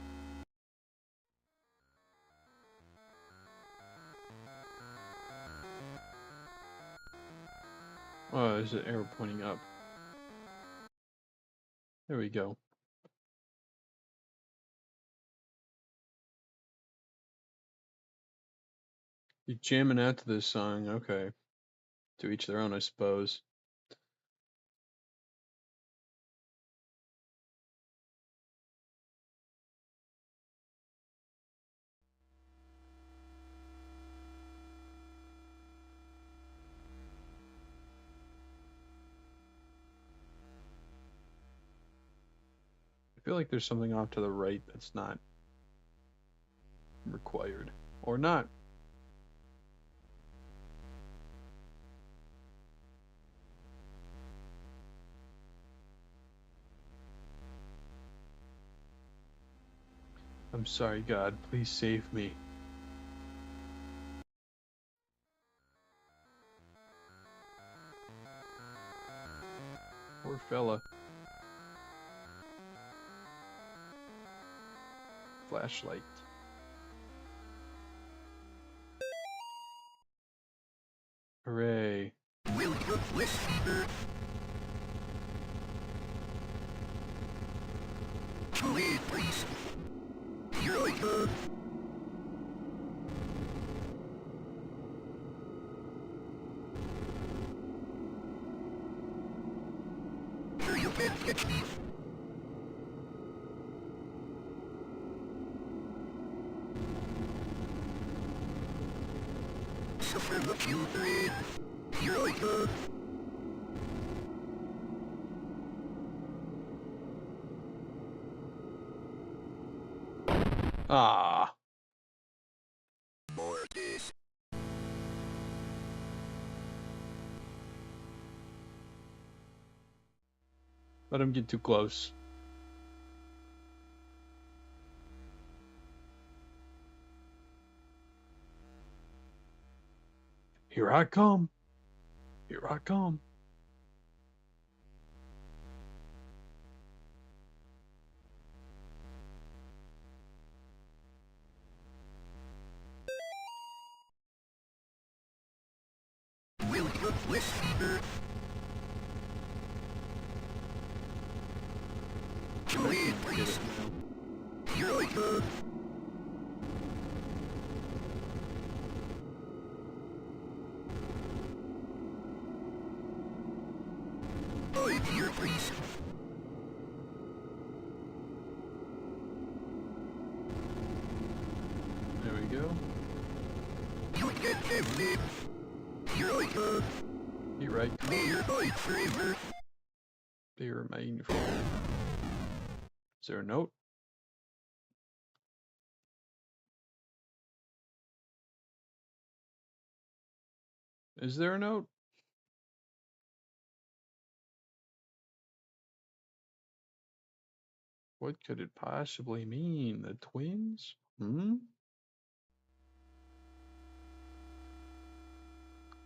Oh, there's an arrow pointing up. There we go. You're jamming out to this song, okay. To each their own, I suppose. I feel like there's something off to the right that's not required. Or not. I'm sorry, God. Please save me. Poor fella. Flashlight. Hooray. Will you listen? Please, please. Here I go. Here you can't get me. Suffer what you did. Here I go. Ah. More this. Let him get too close. Here I come. Here I come. Will you listen? Please, Get please. it now. Here I go. I'm here, please. There we go. You can't have me. Here I go. Here I come. May your light forever. They remain forever. Is there a note? Is there a note? What could it possibly mean? The twins? Hmm?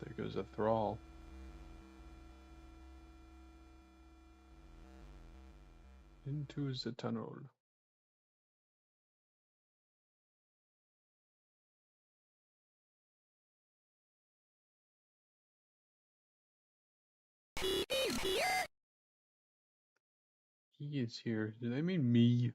There goes a thrall. Into the tunnel. He is here. Do they mean me?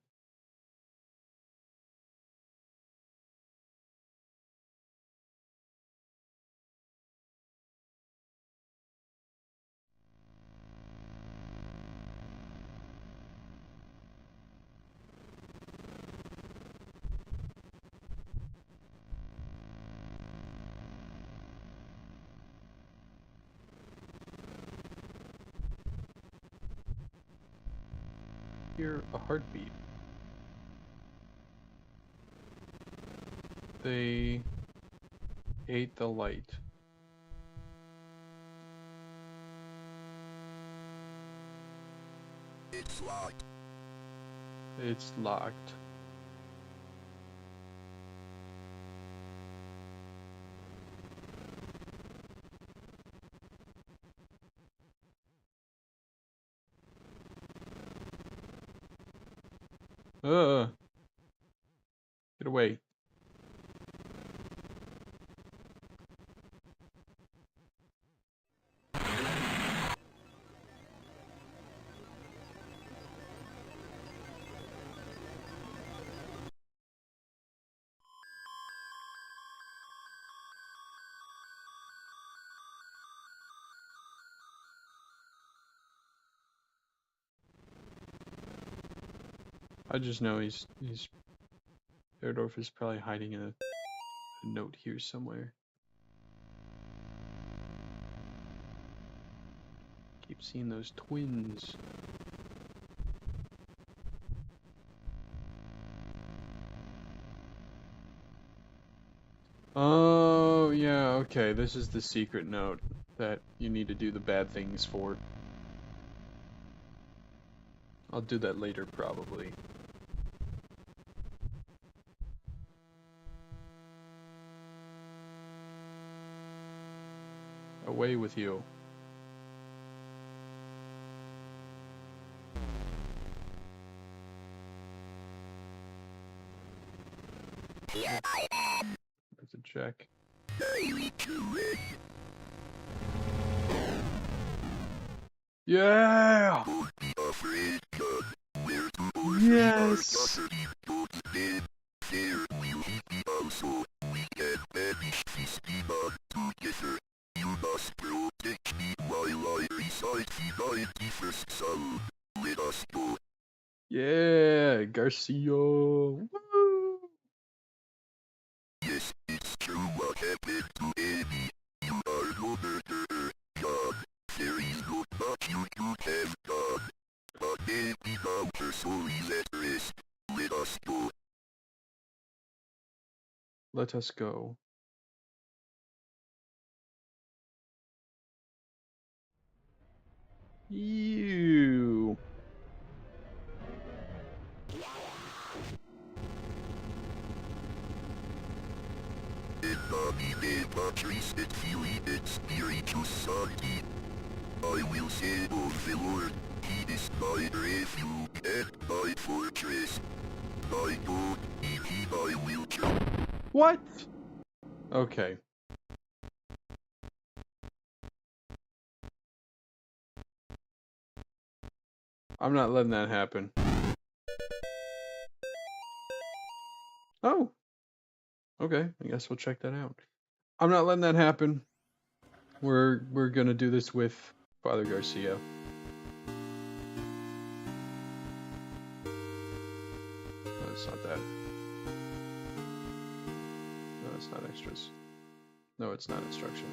Hear a heartbeat. They ate the light. It's locked. It's locked. Get away. I just know he's Erdorf is probably hiding a note here somewhere. Keep seeing those twins. Oh, yeah, okay. This is the secret note that you need to do the bad things for. I'll do that later, probably. Away with you. Here I am. That's a check. Yeah! Don't be afraid, God. We're too old Yes! for our property. Don't then. There will he be also. We can banish this demon together. You must protect me while I recite the 91st Psalm. Let us go. Yeah, Garcia! Woo! Yes, it's true what happened to Amy. You are no murderer, God. There is not much you could have done. But maybe now her soul is at rest. Let us go. Let us go. You. In nomine Patris et Filii et Spiritus Sancti. I will say of the Lord, He is my refuge and my fortress. My God, in Him I will trust. What? Okay. I'm not letting that happen. Oh. Okay, I guess we'll check that out. I'm not letting that happen. We're gonna do this with Father Garcia. No, it's not that. No, it's not extras. No, it's not instruction.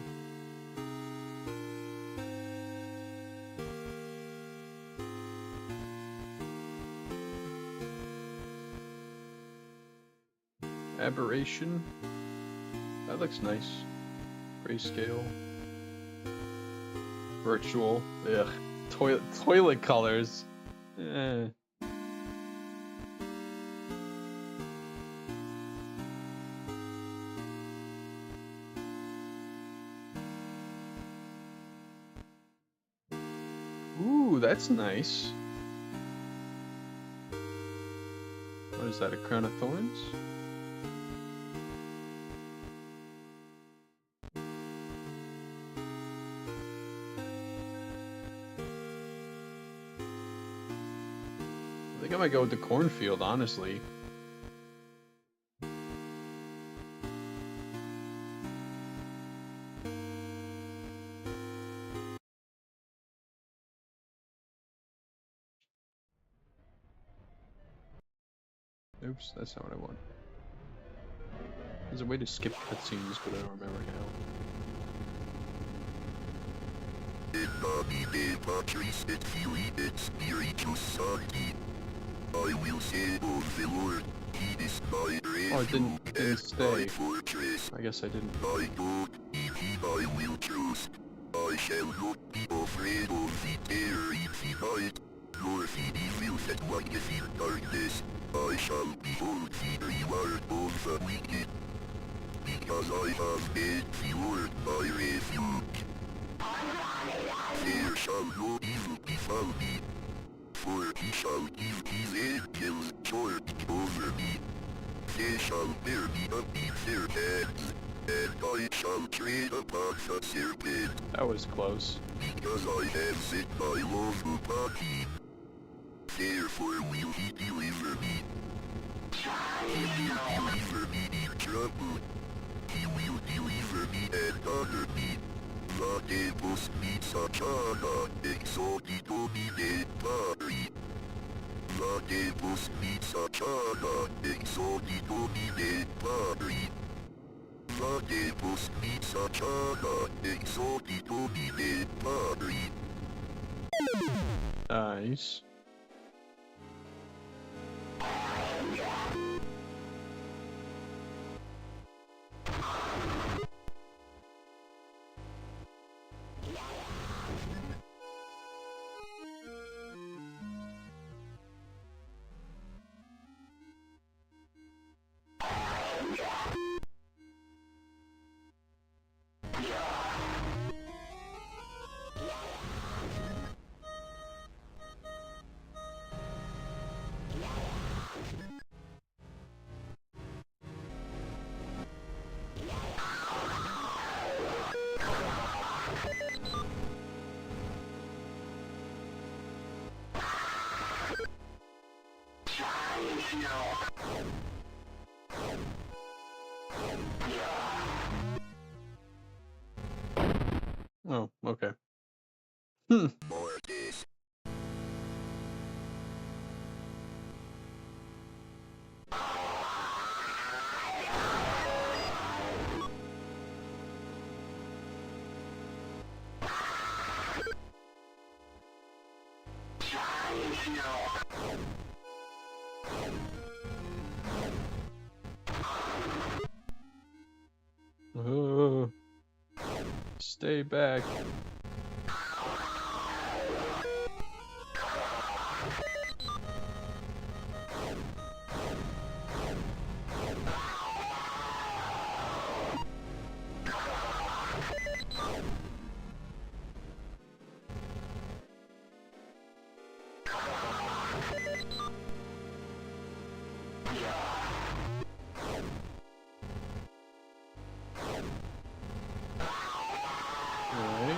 Aberration. That looks nice. Grayscale. virtual. Ugh. Toilet colors. Eh. Ooh, that's nice. What is that, a crown of thorns? I think I might go with the cornfield, honestly. Oops, that's not what I want. There's a way to skip cutscenes, but I don't remember how. Oh, it didn't stay. I guess I didn't. I will trust. I shall not be afraid of the terror behind, nor the evil that waketh in darkness. I shall behold the reward of the wicked, because I have made the Lord my refuge. There shall no evil befall me, for he shall give his angels charge over me. They shall bear me up in their hands, and I shall tread upon the serpent. That was close. Because I have set my love upon him, therefore will he deliver me. He will deliver me in trouble. He will deliver me and honor me. Latemos mitsachana, exodi domine pari. Latemos mitsachana, exodi domine pari. Latemos mitsachana, exodi domine pari. Nice. Oh, okay. Mortis. Stay back. Alright.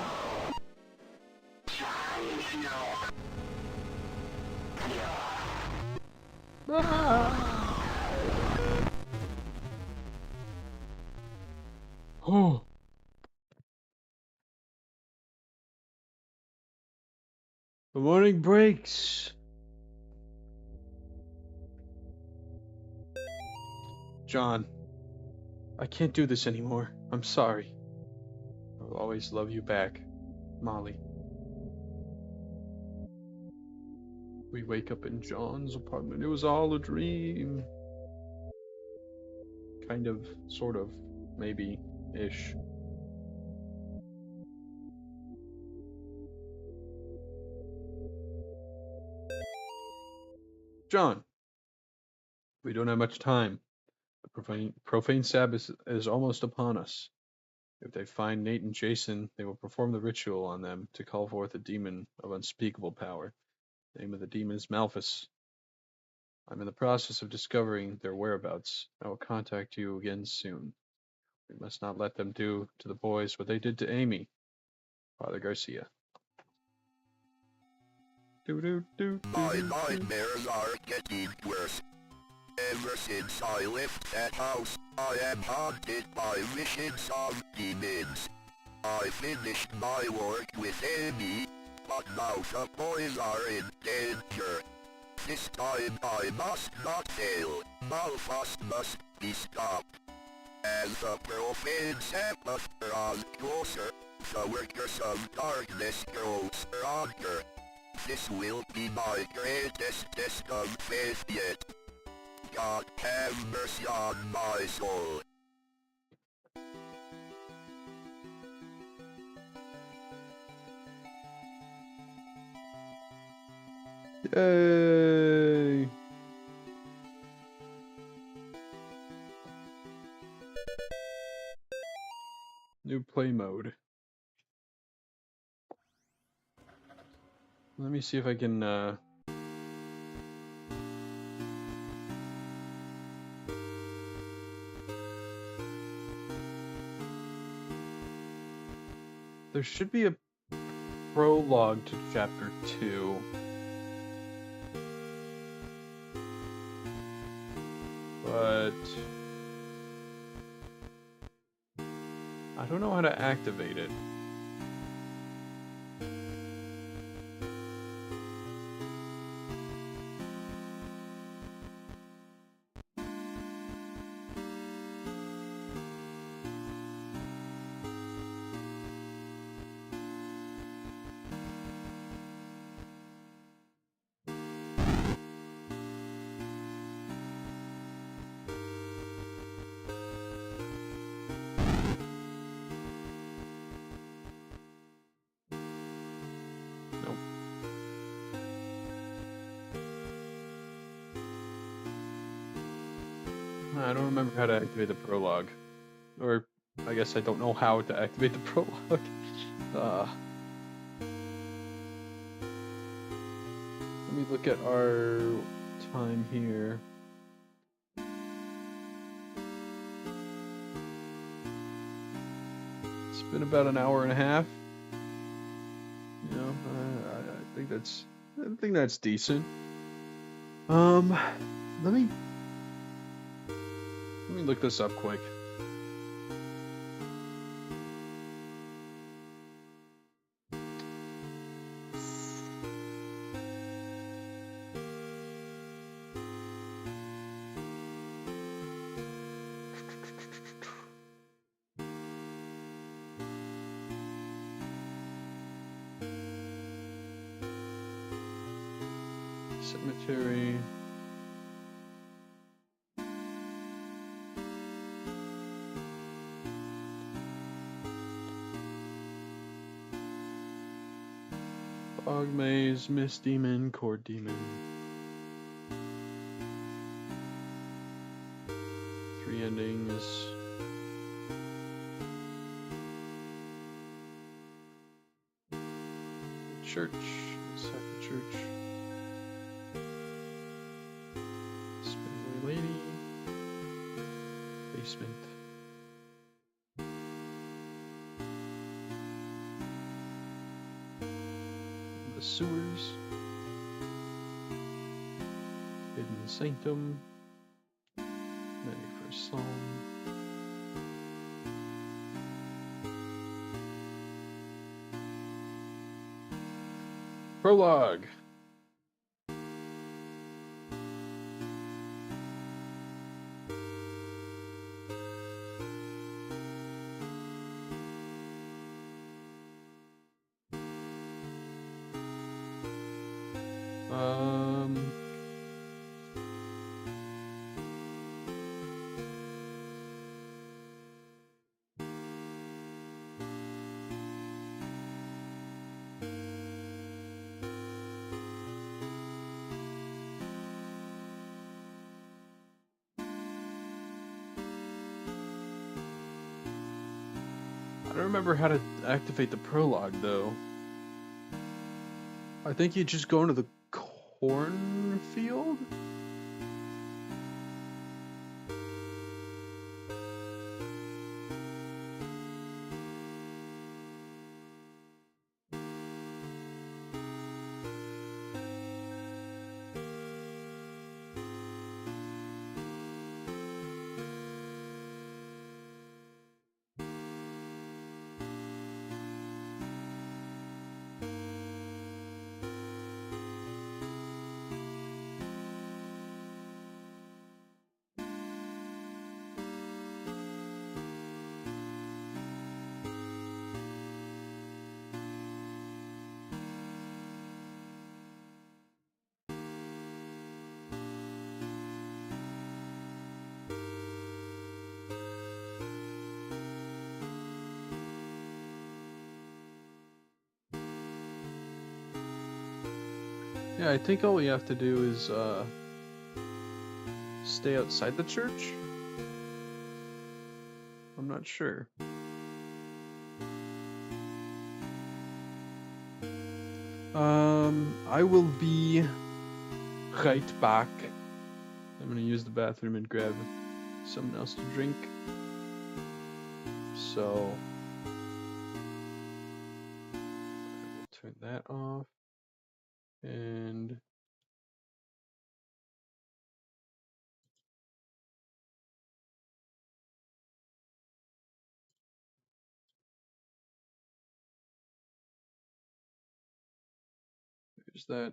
Oh. The morning breaks. John, I can't do this anymore. I'm sorry. I will always love you back, Molly. We wake up in John's apartment. It was all a dream. Kind of, sort of, maybe, ish. John, we don't have much time. The profane Sabbath is almost upon us. If they find Nate and Jason, they will perform the ritual on them to call forth a demon of unspeakable power. The name of the demon is Malphus. I'm in the process of discovering their whereabouts. I will contact you again soon. We must not let them do to the boys what they did to Amy. Father Garcia. My nightmares are getting worse. Ever since I left that house, I am haunted by visions of demons. I finished my work with Amy, but now the boys are in danger. This time I must not fail. Malphus must be stopped. As the profane Sabbath draws closer, the workers of darkness grow stronger. This will be my greatest test of faith yet. God have mercy on my soul. Yay! New play mode. Let me see if I can, there should be a prologue to chapter 2. But I don't know how to activate it. I don't remember how to activate the prologue. Or, I guess I don't know how to activate the prologue. Let me look at our time here. It's been about an hour and a half. You know, I think that's decent. Let me look this up quick. Cemetery. Fog Maze, Mist Demon, Core Demon. 3 endings. Church. Second church. Spindly Lady. Basement. The sewers. Hidden Sanctum. 91st Psalm. Prologue. I don't remember how to activate the prologue, though. I think you just go into the cornfield? Yeah, I think all we have to do is stay outside the church? I'm not sure. I will be right back. I'm gonna use the bathroom and grab something else to drink. So I will turn that off. And there's that.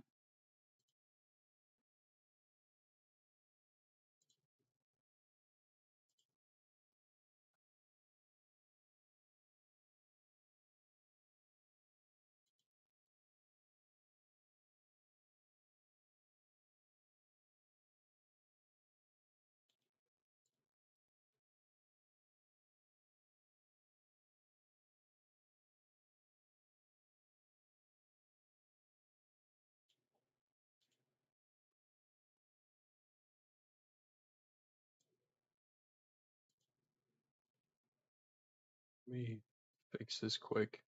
Let me fix this quick.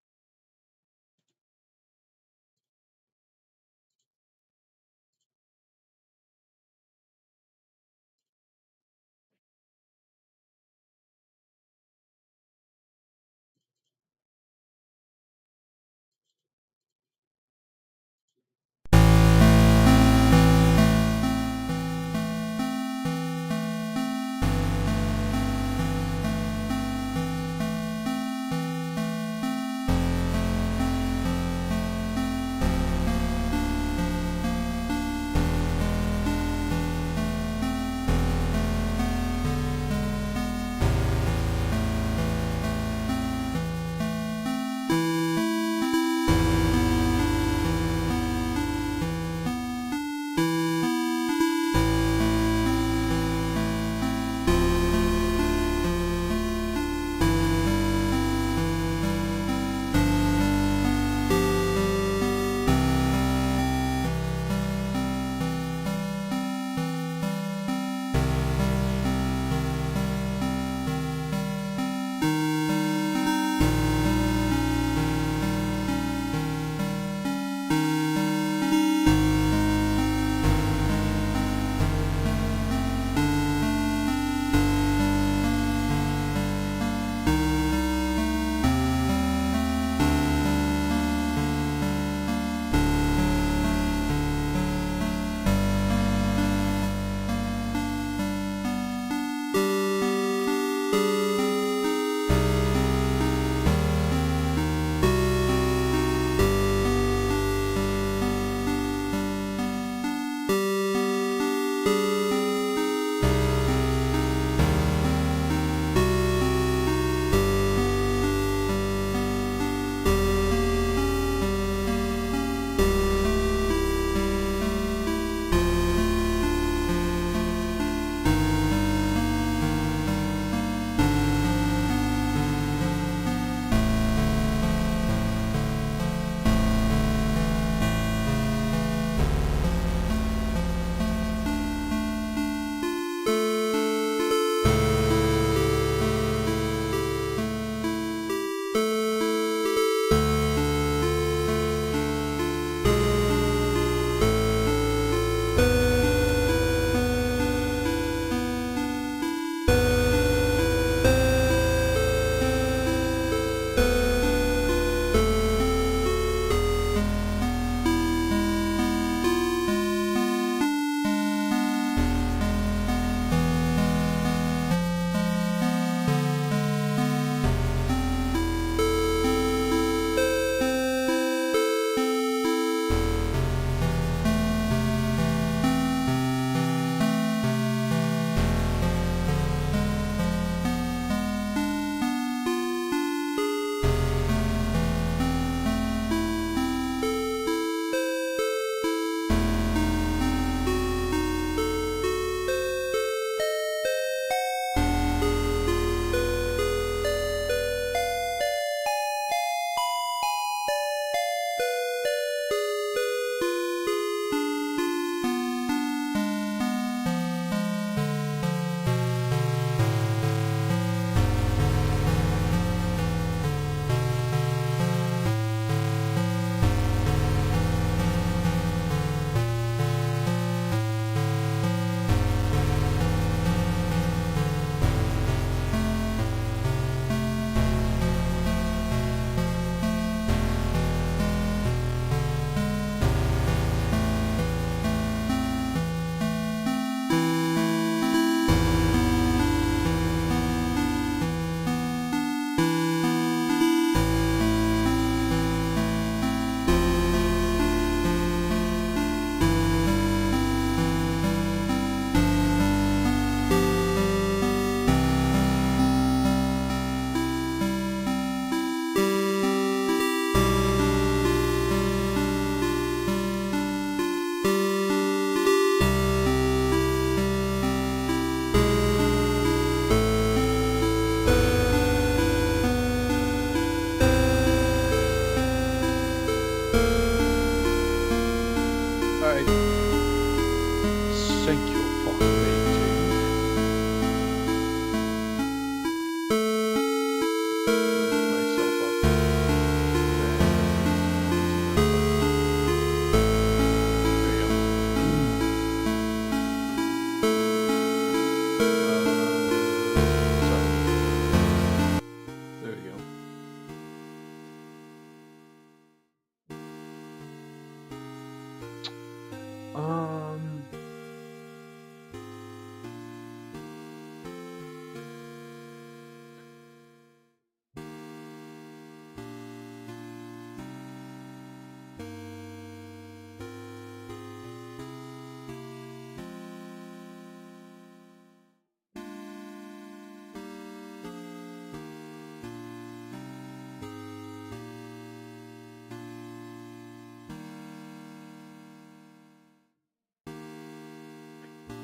Um.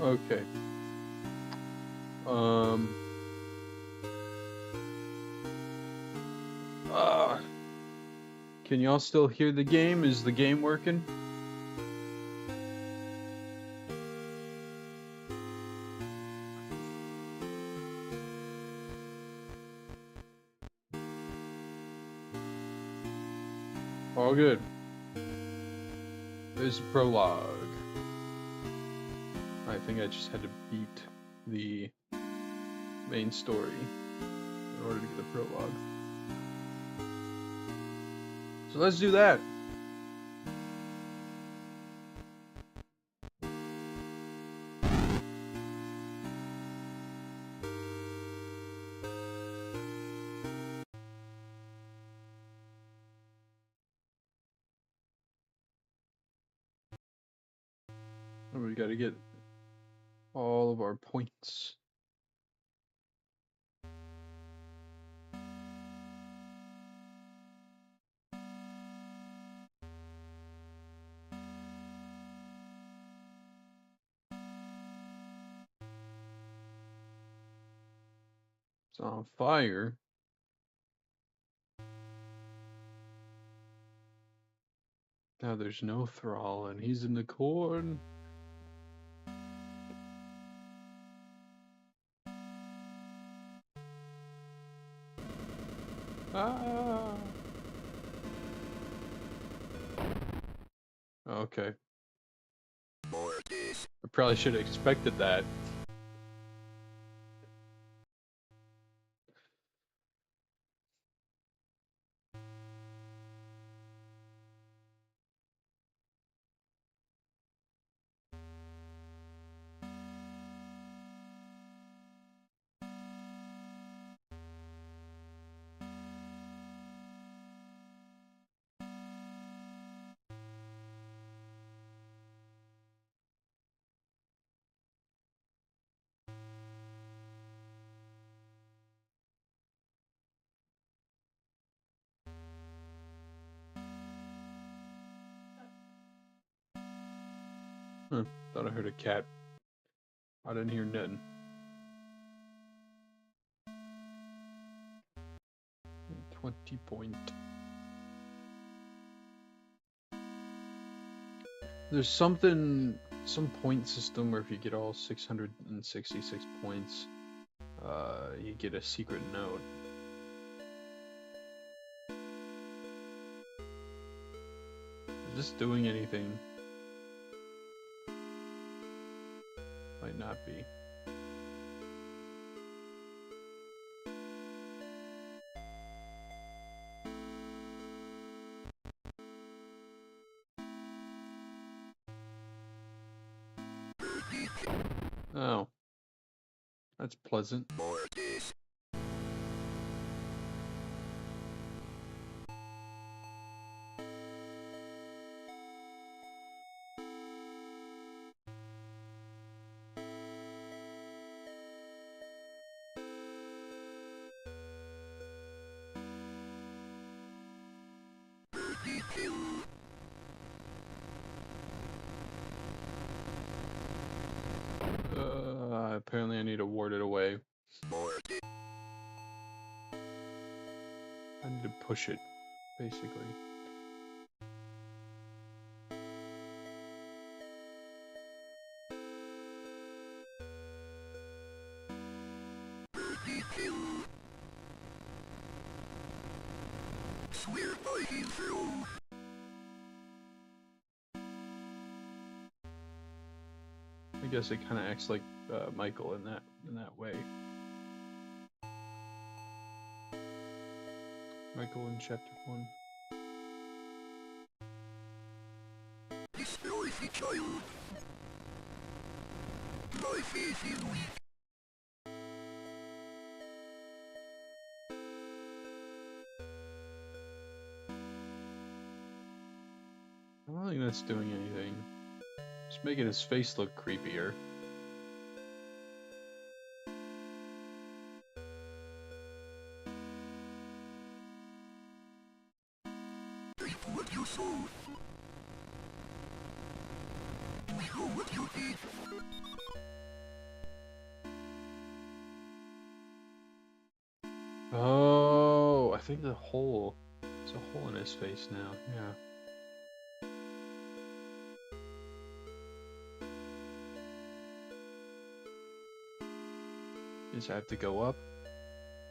Okay. Can y'all still hear the game? Is the game working? All good. There's a prologue. I think I just had to beat the main story in order to get the prologue. So let's do that. We gotta get all of our points. It's on fire. Now there's no Thrall and he's in the corn. Ah. Okay. I probably should have expected that. Huh, thought I heard a cat. I didn't hear nothing. 20 point. There's some point system where if you get all 666 points, you get a secret note. Is this doing anything? Might not be. Oh. That's pleasant. Apparently I need to ward it away. I need to push it, basically. I guess it kind of acts like Michael in that way. Michael in chapter 1. Destroy the child. my faith in weak. I don't think that's doing anything. Just making his face look creepier. Reap what you sow. Grow what you eat. Oh, I think there's a hole in his face now, yeah. Just have to go up?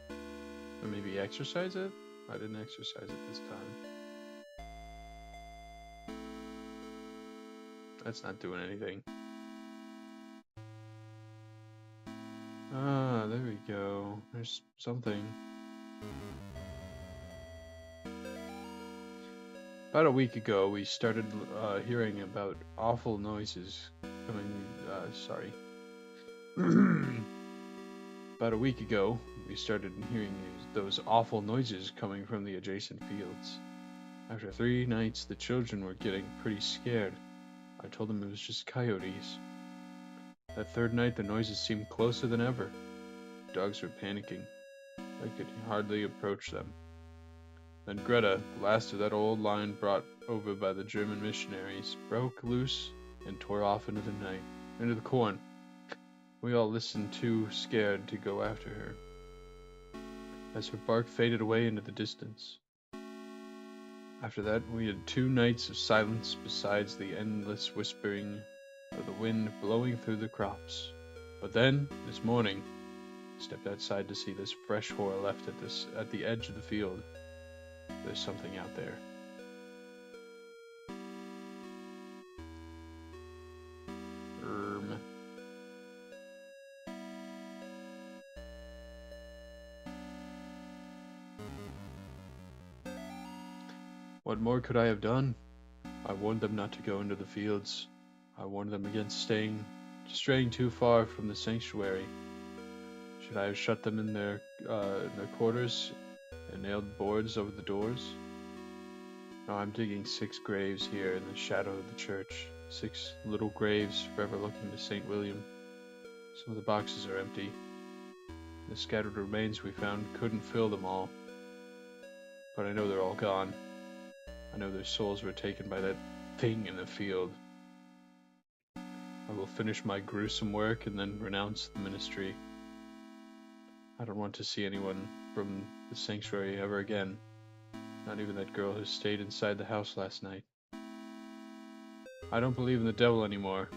Or maybe exercise it? I didn't exercise it this time. That's not doing anything. Ah, there we go. There's something. About a week ago, we started hearing about awful noises coming, About a week ago, we started hearing those awful noises coming from the adjacent fields. After 3 nights, the children were getting pretty scared. I told them it was just coyotes. That 3rd night, the noises seemed closer than ever. The dogs were panicking. I could hardly approach them. Then Greta, the last of that old line brought over by the German missionaries, broke loose and tore off into the night, into the corn. We all listened, too scared to go after her, as her bark faded away into the distance. After that, we had 2 nights of silence besides the endless whispering of the wind blowing through the crops. But then, this morning, I stepped outside to see this fresh hoar left at the edge of the field. There's something out there. What more could I have done? I warned them not to go into the fields. I warned them against straying too far from the sanctuary. Should I have shut them in their quarters and nailed boards over the doors? No, I'm digging 6 graves here in the shadow of the church. 6 little graves forever looking to St. William. Some of the boxes are empty. The scattered remains we found couldn't fill them all. But I know they're all gone. I know their souls were taken by that thing in the field. I will finish my gruesome work and then renounce the ministry. I don't want to see anyone from the sanctuary ever again. Not even that girl who stayed inside the house last night. I don't believe in the devil anymore.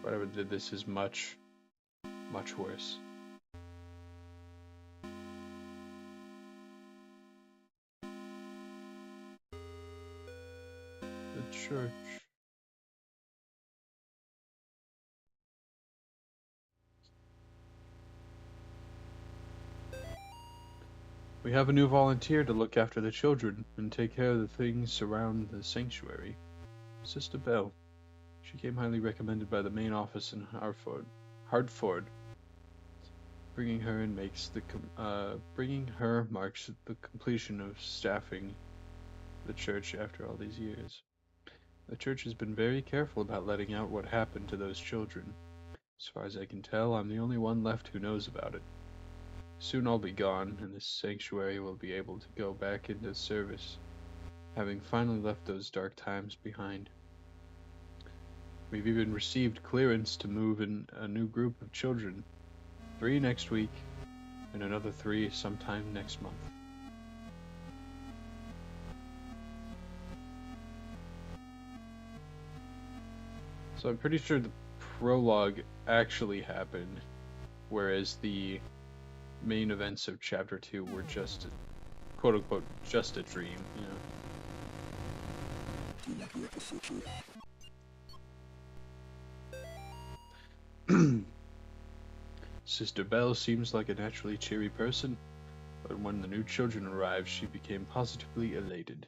Whatever did this is much, much worse. The church. We have a new volunteer to look after the children and take care of the things around the sanctuary. Sister Bell. She came highly recommended by the main office in Hartford. Bringing her marks the completion of staffing the church after all these years. The church has been very careful about letting out what happened to those children. As far as I can tell, I'm the only one left who knows about it. Soon I'll be gone, and this sanctuary will be able to go back into service, having finally left those dark times behind. We've even received clearance to move in a new group of children, 3 next week, and another 3 sometime next month. So I'm pretty sure the prologue actually happened, whereas the main events of chapter 2 were just, quote-unquote, just a dream, Sister Bell seems like a naturally cheery person, but when the new children arrived, she became positively elated.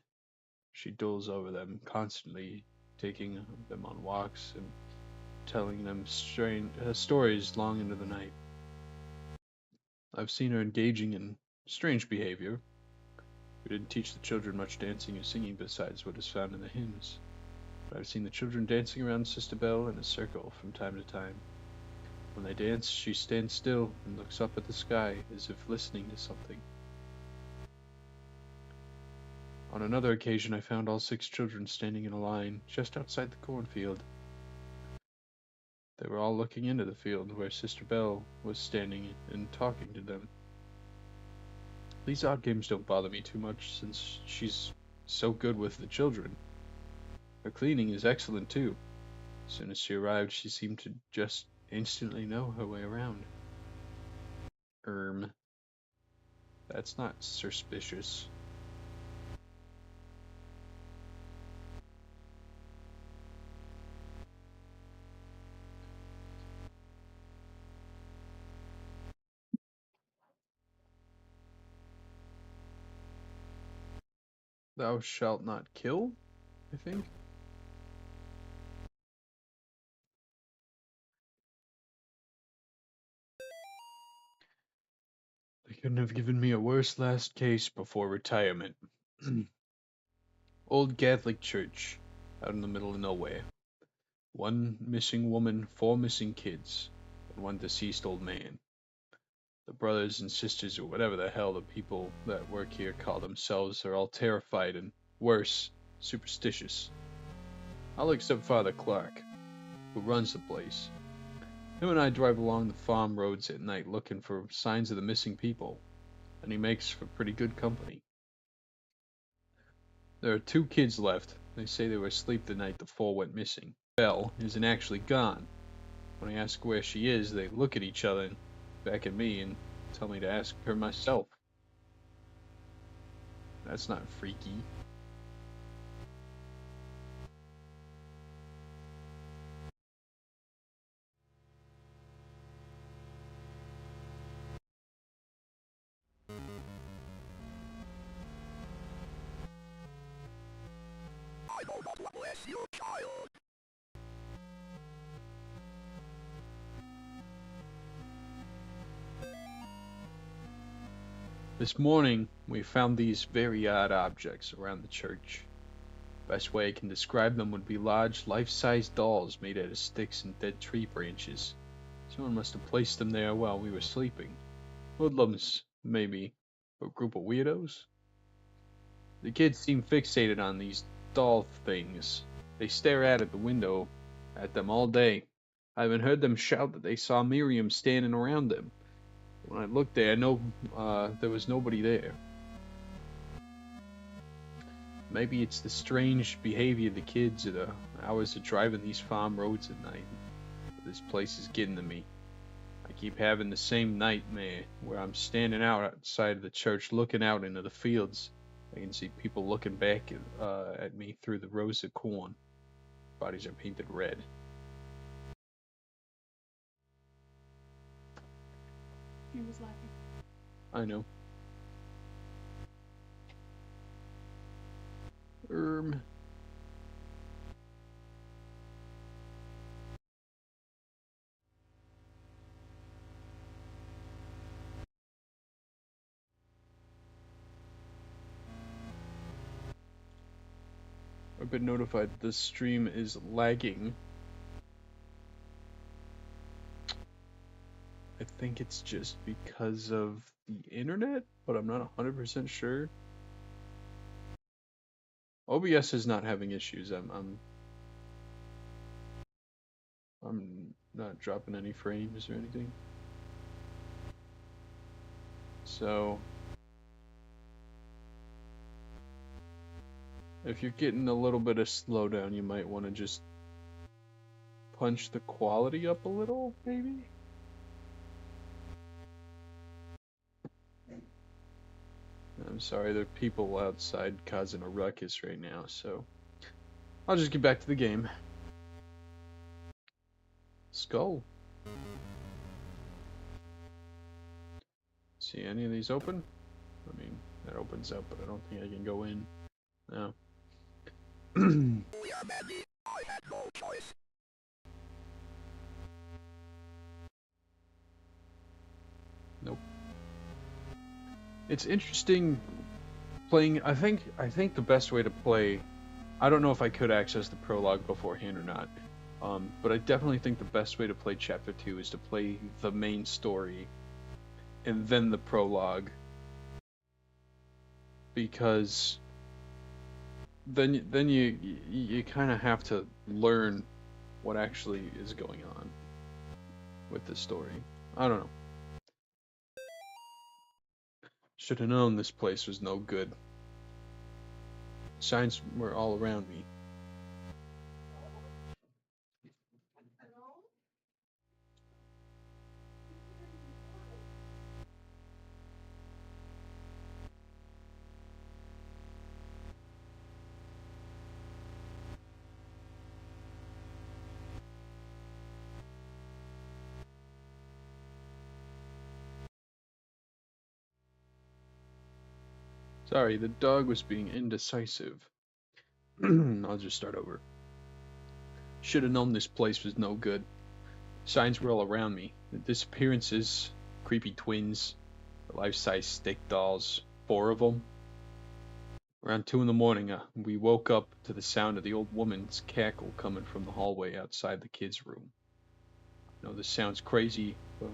She doles over them constantly, taking them on walks and telling them strange stories long into the night. I've seen her engaging in strange behavior. We didn't teach the children much dancing or singing besides what is found in the hymns. But I've seen the children dancing around Sister Belle in a circle from time to time. When they dance, she stands still and looks up at the sky as if listening to something. On another occasion, I found all 6 children standing in a line just outside the cornfield. They were all looking into the field where Sister Belle was standing and talking to them. These odd games don't bother me too much since she's so good with the children. Her cleaning is excellent too. As soon as she arrived, she seemed to just instantly know her way around. That's not suspicious. Thou shalt not kill, I think. They couldn't have given me a worse last case before retirement. Old Catholic church, out in the middle of nowhere. 1 missing woman, 4 missing kids, and 1 deceased old man. The brothers and sisters, or whatever the hell the people that work here call themselves, are all terrified and, worse, superstitious. All except Father Clark, who runs the place. Him and I drive along the farm roads at night looking for signs of the missing people, and he makes for pretty good company. There are 2 kids left. They say they were asleep the night the 4 went missing. Belle isn't actually gone. When I ask where she is, they look at each other and back at me and tell me to ask her myself. That's not freaky. I know not what bless your child. This morning, we found these very odd objects around the church. Best way I can describe them would be large, life-size dolls made out of sticks and dead tree branches. Someone must have placed them there while we were sleeping. Hoodlums, maybe. Or a group of weirdos? The kids seem fixated on these doll things. They stare at the window at them all day. I even heard them shout that they saw Miriam standing around them. When I looked there, I know there was nobody there. Maybe it's the strange behavior of the kids or the hours of driving these farm roads at night. This place is getting to me. I keep having the same nightmare where I'm standing outside of the church looking out into the fields. I can see people looking back at me through the rows of corn. Bodies are painted red. He was laughing. I know. I've been notified that this stream is lagging. I think it's just because of the internet, but I'm not 100% sure. OBS is not having issues. I'm not dropping any frames or anything. So if you're getting a little bit of slowdown, you might want to just punch the quality up a little, maybe? I'm sorry, there are people outside causing a ruckus right now, so I'll just get back to the game. Skull. See any of these open? I mean, that opens up, but I don't think I can go in. No. We are many. I had no choice. It's interesting playing. I think the best way to play. I don't know if I could access the prologue beforehand or not, but I definitely think the best way to play Chapter 2 is to play the main story and then the prologue, because then you kind of have to learn what actually is going on with the story. I don't know. Should have known this place was no good. Signs were all around me. Sorry, the dog was being indecisive. I'll just start over. Should have known this place was no good. Signs were all around me. The disappearances, creepy twins, the life-size stick dolls, 4 of them. Around 2 in the morning, we woke up to the sound of the old woman's cackle coming from the hallway outside the kids' room. I know this sounds crazy, but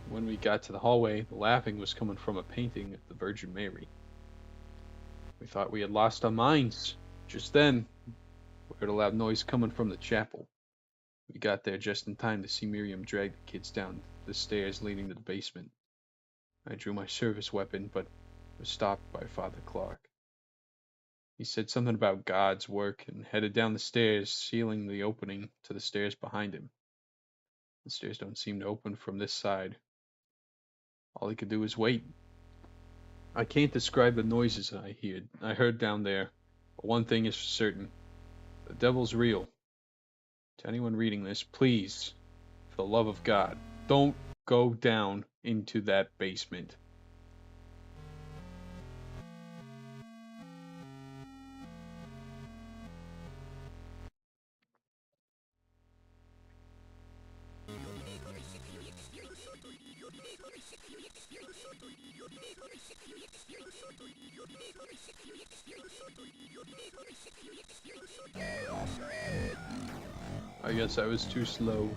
when we got to the hallway, the laughing was coming from a painting of the Virgin Mary. We thought we had lost our minds. Just then, we heard a loud noise coming from the chapel. We got there just in time to see Miriam drag the kids down the stairs leading to the basement. I drew my service weapon, but was stopped by Father Clark. He said something about God's work and headed down the stairs, sealing the opening to the stairs behind him. The stairs don't seem to open from this side. All he could do was wait. I can't describe the noises I heard down there, but one thing is for certain. The devil's real. To anyone reading this, please, for the love of God, don't go down into that basement. I guess I was too slow.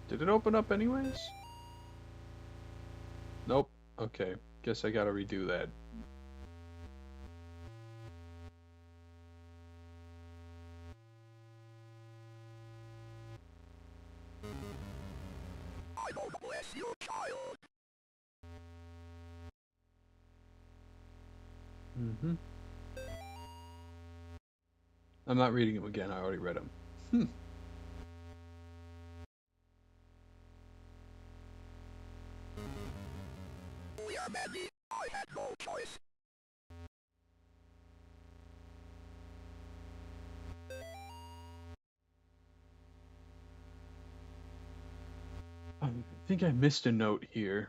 Did it open up anyways? Nope. Okay. Guess I gotta redo that. I will bless your child. Mm-hmm. I'm not reading them again. I already read them. We are many. I had no choice. I think I missed a note here.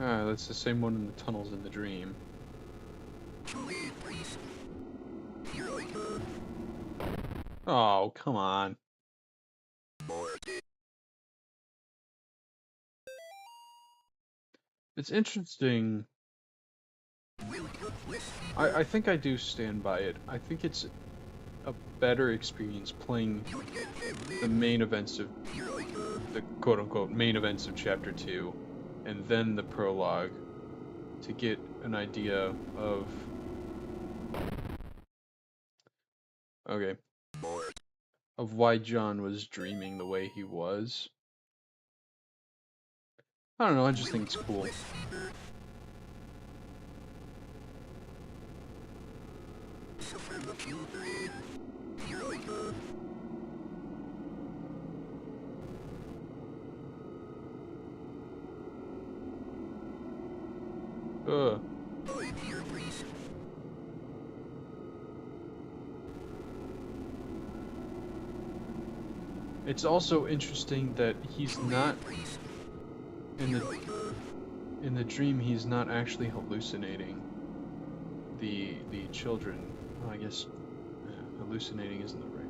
Ah, that's the same one in the tunnels in the dream. Oh, come on. It's interesting. I think I do stand by it. I think it's a better experience playing the main events of the quote-unquote main events of Chapter 2 and then the prologue to get an idea of of why John was dreaming the way he was. I don't know, I just think it's cool. Ugh. It's also interesting that he's not in the dream. He's not actually hallucinating the children. Well, I guess hallucinating isn't the right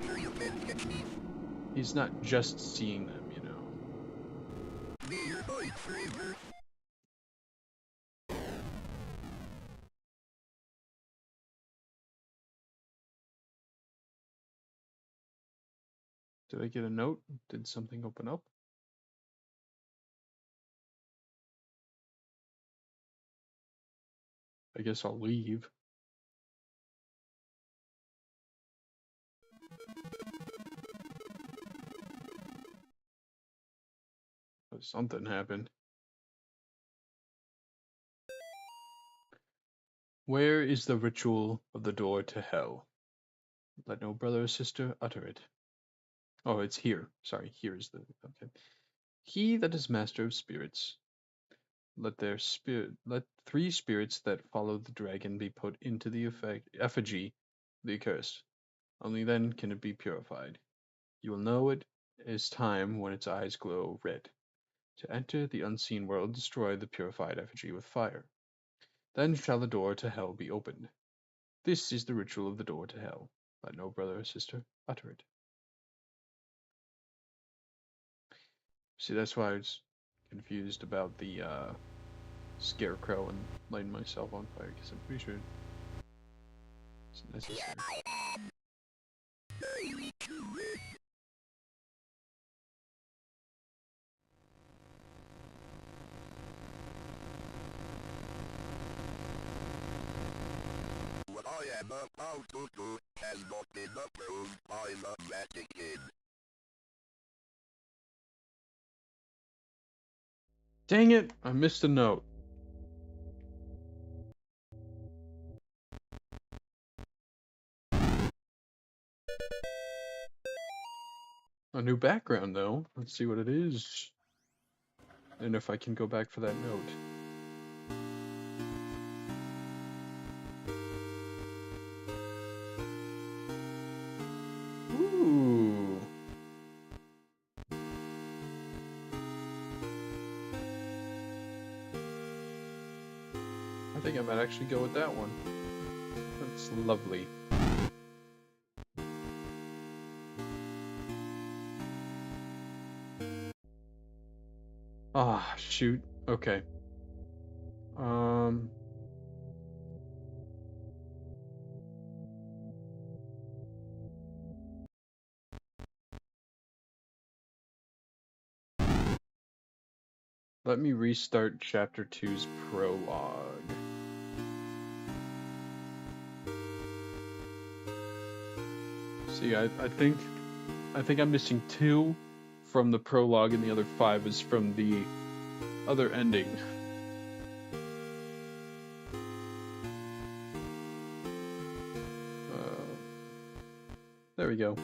word, but he's not just seeing them, you know. Did I get a note? Did something open up? I guess I'll leave. But something happened. Where is the ritual of the door to hell? Let no brother or sister utter it. Oh, it's here. Sorry, here is the... Okay. He that is master of spirits, let 3 spirits that follow the dragon be put into the effigy, the accursed. Only then can it be purified. You will know it is time when its eyes glow red. To enter the unseen world, destroy the purified effigy with fire. Then shall the door to hell be opened. This is the ritual of the door to hell. Let no brother or sister utter it. See, that's why I was confused about the scarecrow and lighting myself on fire, because I'm pretty sure it's necessary. What I am about to do has not been approved by the Vatican. Dang it! I missed a note. A new background, though. Let's see what it is. And if I can go back for that note. Ooh. I think I might actually go with that one. That's lovely. Ah, shoot. Okay. Let me restart Chapter 2's prologue. See, I think I'm missing 2 from the prologue, and the other 5 is from the other ending. There we go.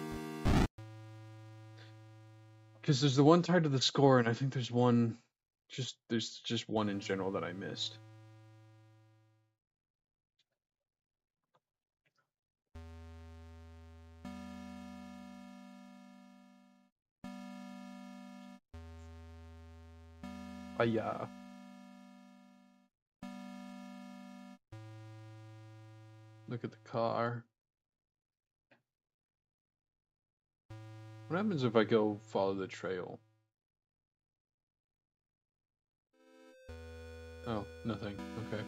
Because there's the one tied to the score, and I think there's one, there's just one in general that I missed. Yeah. Look at the car. What happens if I go follow the trail? Oh, nothing. Okay.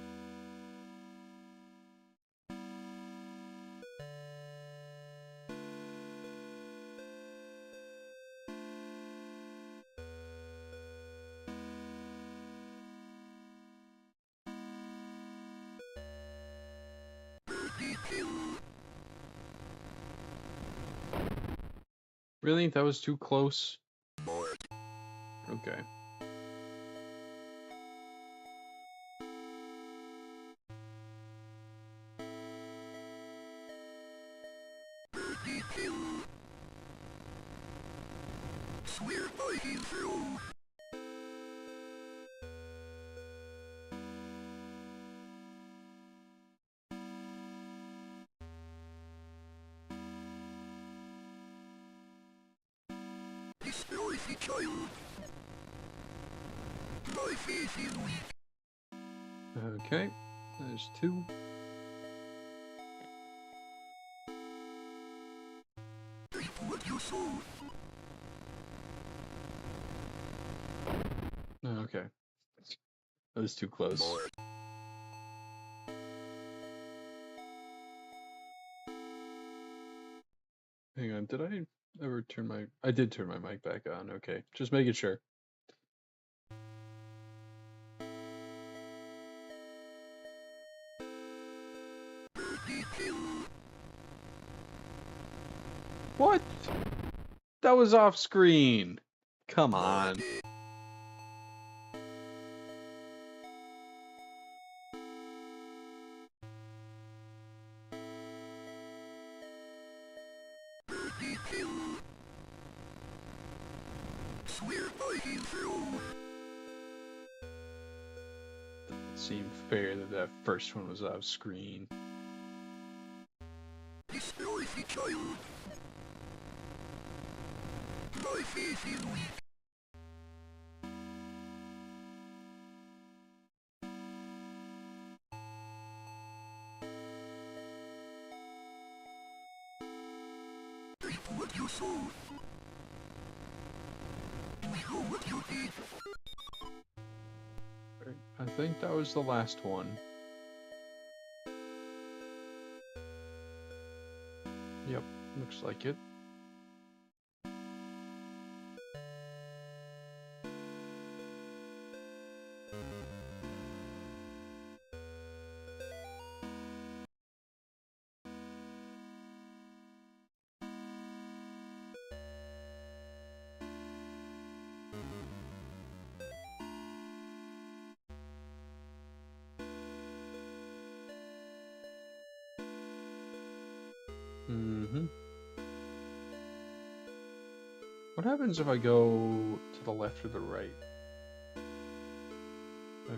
Really? That was too close? Okay. be killed. Swear by hero. Destroy the child. My faith is weak. Okay, there's 2. Reap what you sow. Okay. That was too close. More. Hang on, did I ever turn my... I did turn my mic back on, okay. Just making sure. Be killed. What? That was off screen. Come on. Be killed. Swear by hero. It seemed fair that that first one was off screen. Destroy the child. My faith is weak. Reap what you sow. We know what you did. Right, I think that was the last one. Yep, looks like it. What happens if I go to the left or the right?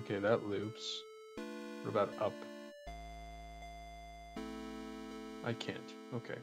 Okay, that loops. What about up? I can't. Okay.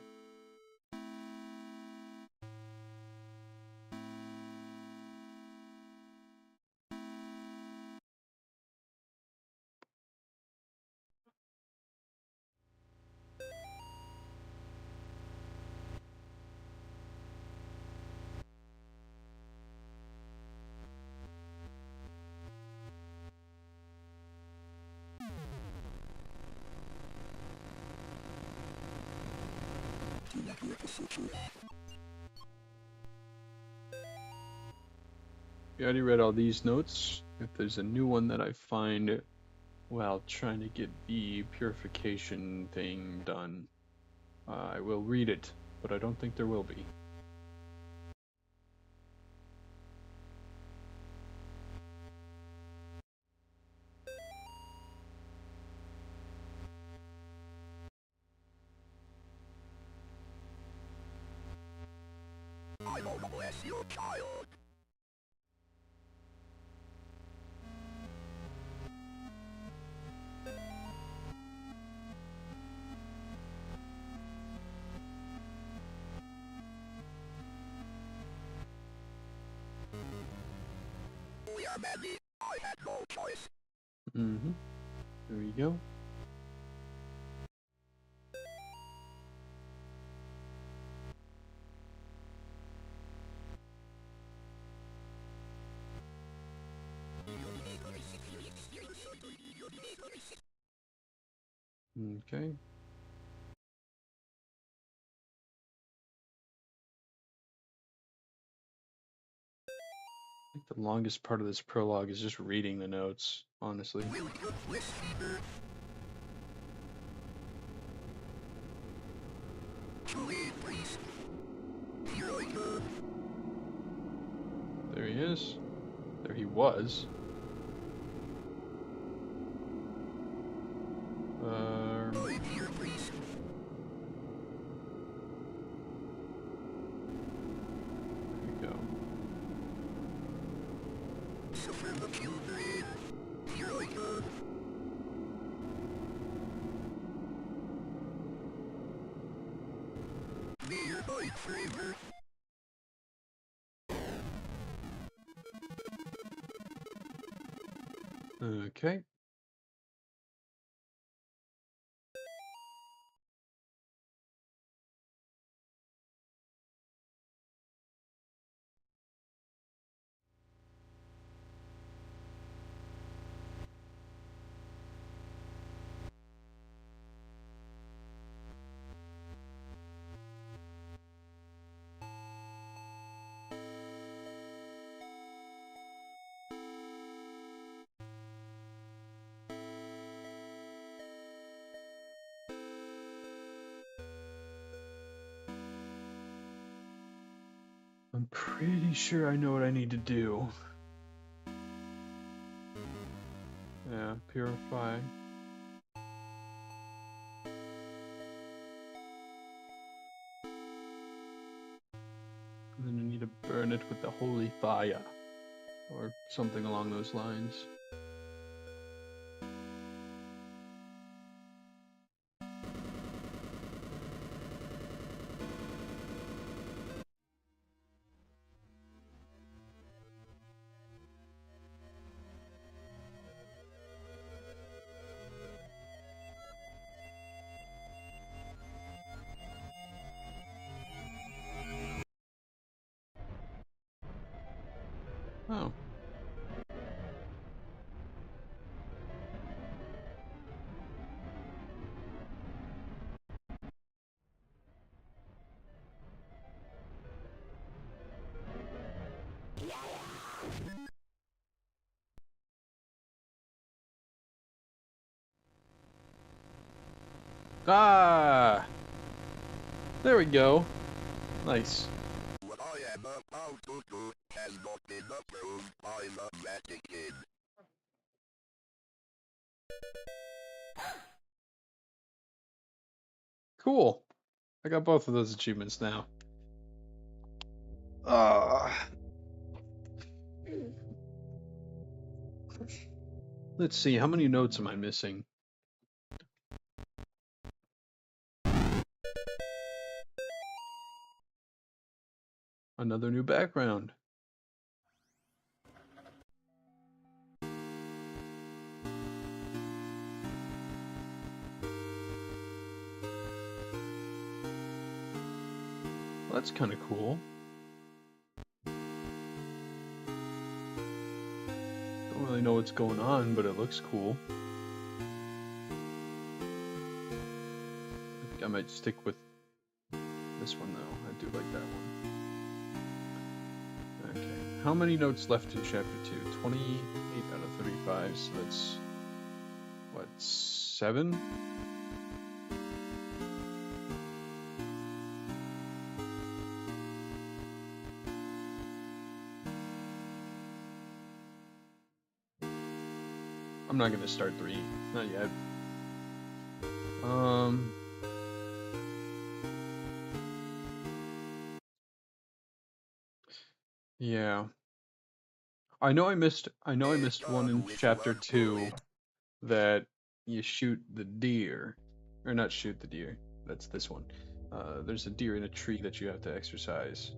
We already read all these notes. If there's a new one that I find while trying to get the purification thing done, I will read it, but I don't think there will be. I will bless your child. We are many. I had no choice. Mm-hmm. There we go. Okay. I think the longest part of this prologue is just reading the notes, honestly. There he is. There he was. children. Here I go. Be your light forever. Okay. I'm pretty sure I know what I need to do. Yeah, purify. And then I need to burn it with the holy fire. Or something along those lines. Oh. Ah! There we go. Nice. What I am about to do has not been approved by the Vatican. Cool. I got both of those achievements now. Ah. Let's see, how many notes am I missing? Another new background. Well, that's kind of cool. Don't really know what's going on, but it looks cool. I think I might stick with this one though. I do like that one. Okay. How many notes left in chapter 2? 28 out of 35, so that's what, 7? I'm not gonna start 3. Not yet. Yeah. I know I missed one in chapter 2 that you shoot the deer. Or not shoot the deer. That's this one. There's a deer in a tree that you have to exercise.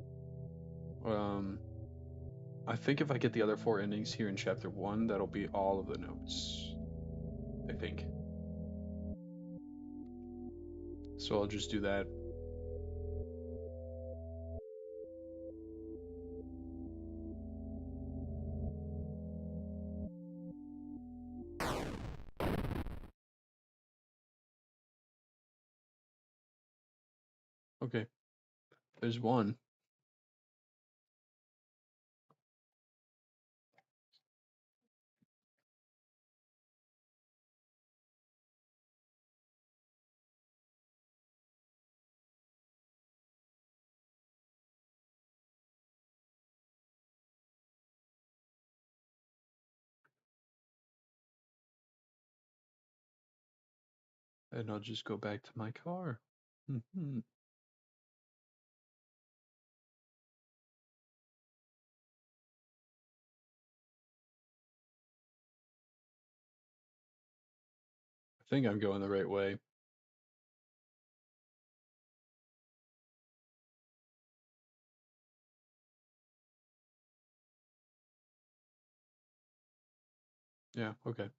I think if I get the other 4 endings here in chapter 1, that'll be all of the notes. I think. So I'll just do that. Okay. There's one. And I'll just go back to my car. think I'm going the right way. Yeah, okay.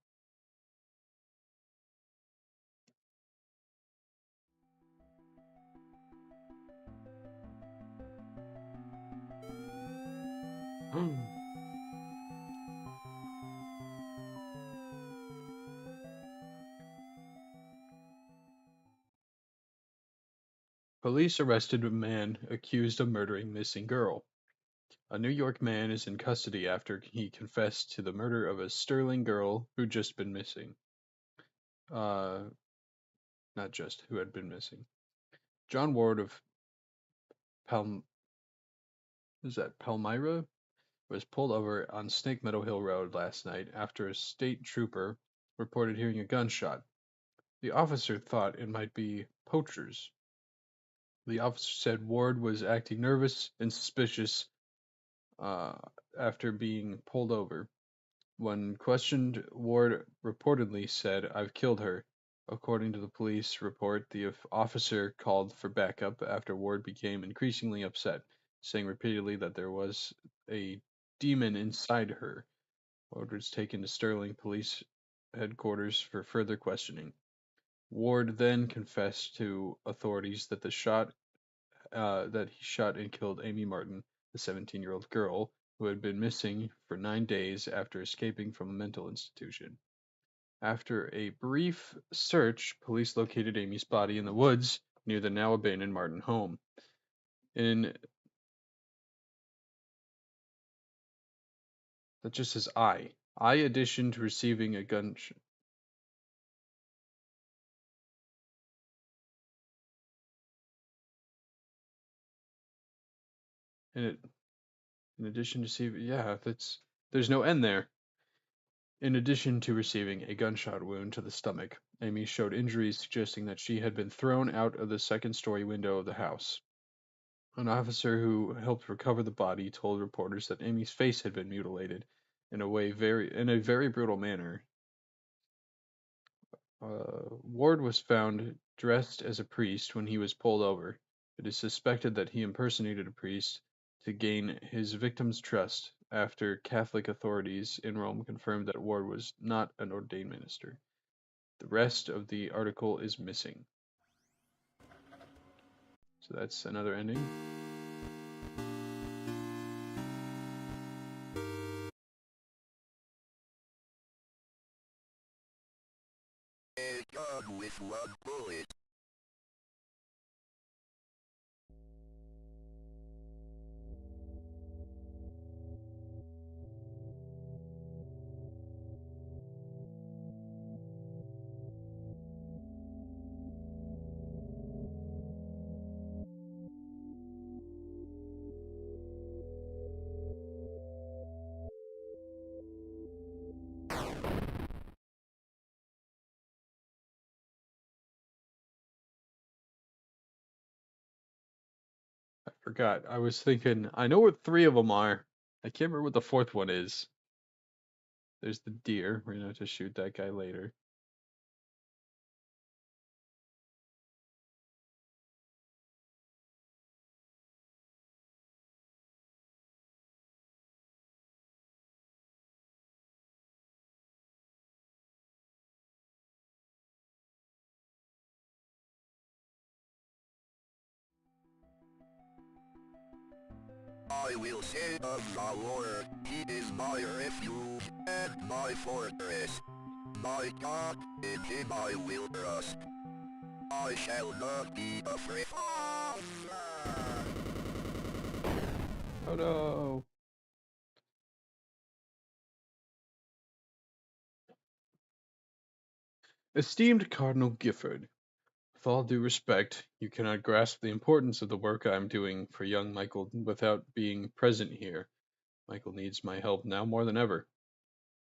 Police arrested a man accused of murdering missing girl. A New York man is in custody after he confessed to the murder of a Sterling girl who'd just been missing. Uh, not just, who had been missing. John Ward of Palm, is that Palmyra? Was pulled over on Snake Meadow Hill Road last night after a state trooper reported hearing a gunshot. The officer thought it might be poachers. The officer said Ward was acting nervous and suspicious uh, after being pulled over. When questioned, Ward reportedly said, "I've killed her." According to the police report, the officer called for backup after Ward became increasingly upset, saying repeatedly that there was a demon inside her. Ward was taken to Sterling Police Headquarters for further questioning. Ward then confessed to authorities that he shot and killed Amy Martin, the 17-year-old girl who had been missing for 9 days after escaping from a mental institution. After a brief search, police located Amy's body in the woods near the now abandoned Martin home. That just says I. I addition to receiving a gunshot. In addition to receiving, yeah, there's no end there. In addition to receiving a gunshot wound to the stomach, Amy showed injuries suggesting that she had been thrown out of the second-story window of the house. An officer who helped recover the body told reporters that Amy's face had been mutilated in a very brutal manner. Ward was found dressed as a priest when he was pulled over. It is suspected that he impersonated a priest to gain his victim's trust after Catholic authorities in Rome confirmed that Ward was not an ordained minister. The rest of the article is missing. So that's another ending. A gun with one bullet. I forgot. I was thinking, I know what three of them are. I can't remember what the fourth one is. There's the deer. We're gonna have to shoot that guy later. I will say of the Lord, He is my refuge and my fortress. My God, in Him I will trust. I shall not be afraid. Oh no! Esteemed Cardinal Gifford, with all due respect, you cannot grasp the importance of the work I am doing for young Michael without being present here. Michael needs my help now more than ever.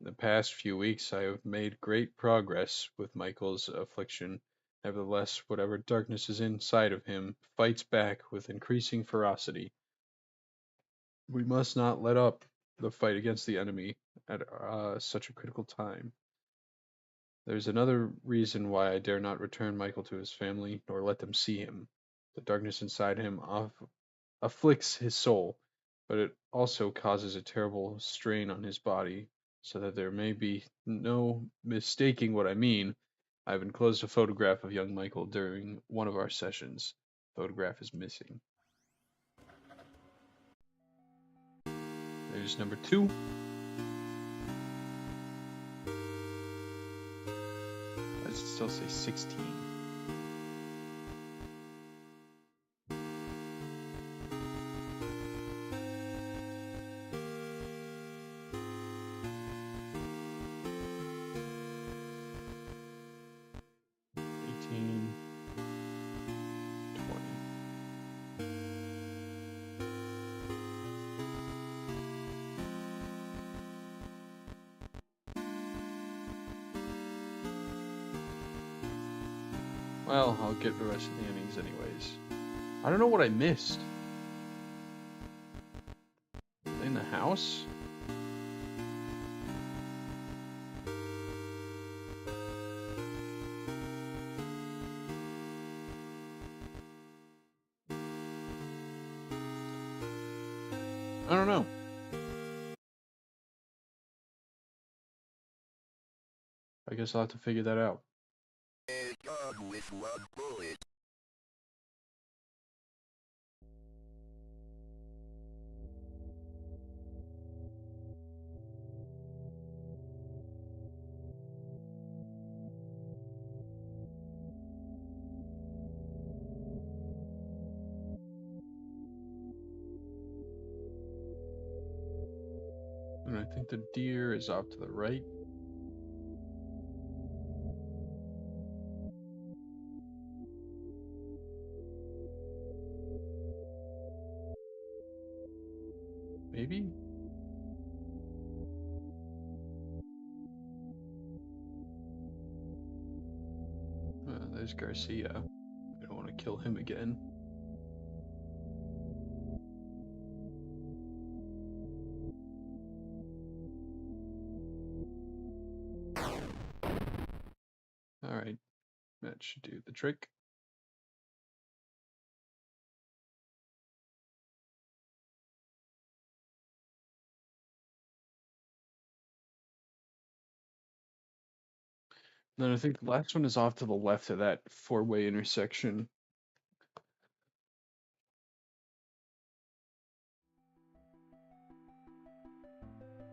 In the past few weeks I have made great progress with Michael's affliction. Nevertheless, whatever darkness is inside of him fights back with increasing ferocity. We must not let up the fight against the enemy at such a critical time. There's another reason why I dare not return Michael to his family, nor let them see him. The darkness inside him afflicts his soul, but it also causes a terrible strain on his body, so that there may be no mistaking what I mean. I've enclosed a photograph of young Michael during one of our sessions. The photograph is missing. There's number 2. Does it still say 16? Well, I'll get the rest of the innings anyways. I don't know what I missed. In the house? I don't know. I guess I'll have to figure that out. A gun with 1 bullet. And I think the deer is off to the right. Maybe? There's Garcia. I don't want to kill him again. Alright, that should do the trick. Then I think the last one is off to the left of that 4-way intersection.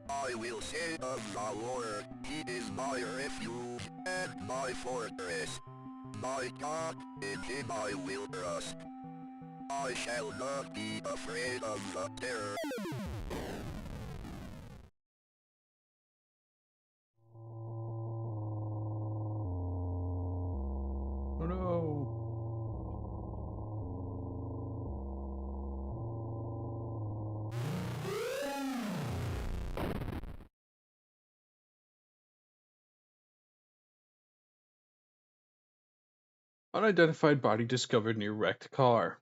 I will say of the Lord, He is my refuge and my fortress. My God, in Him I will trust. I shall not be afraid of the terror. Oh no! Unidentified body discovered near wrecked car.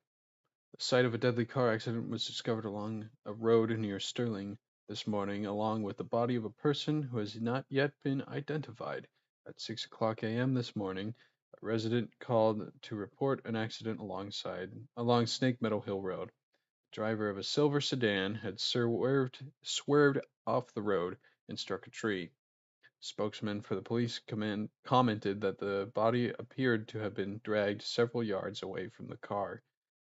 The site of a deadly car accident was discovered along a road near Sterling this morning, along with the body of a person who has not yet been identified. At 6:00 a.m. this morning, a resident called to report an accident along Snake Meadow Hill Road. The driver of a silver sedan had swerved off the road and struck a tree. Spokesman for the police commented that the body appeared to have been dragged several yards away from the car,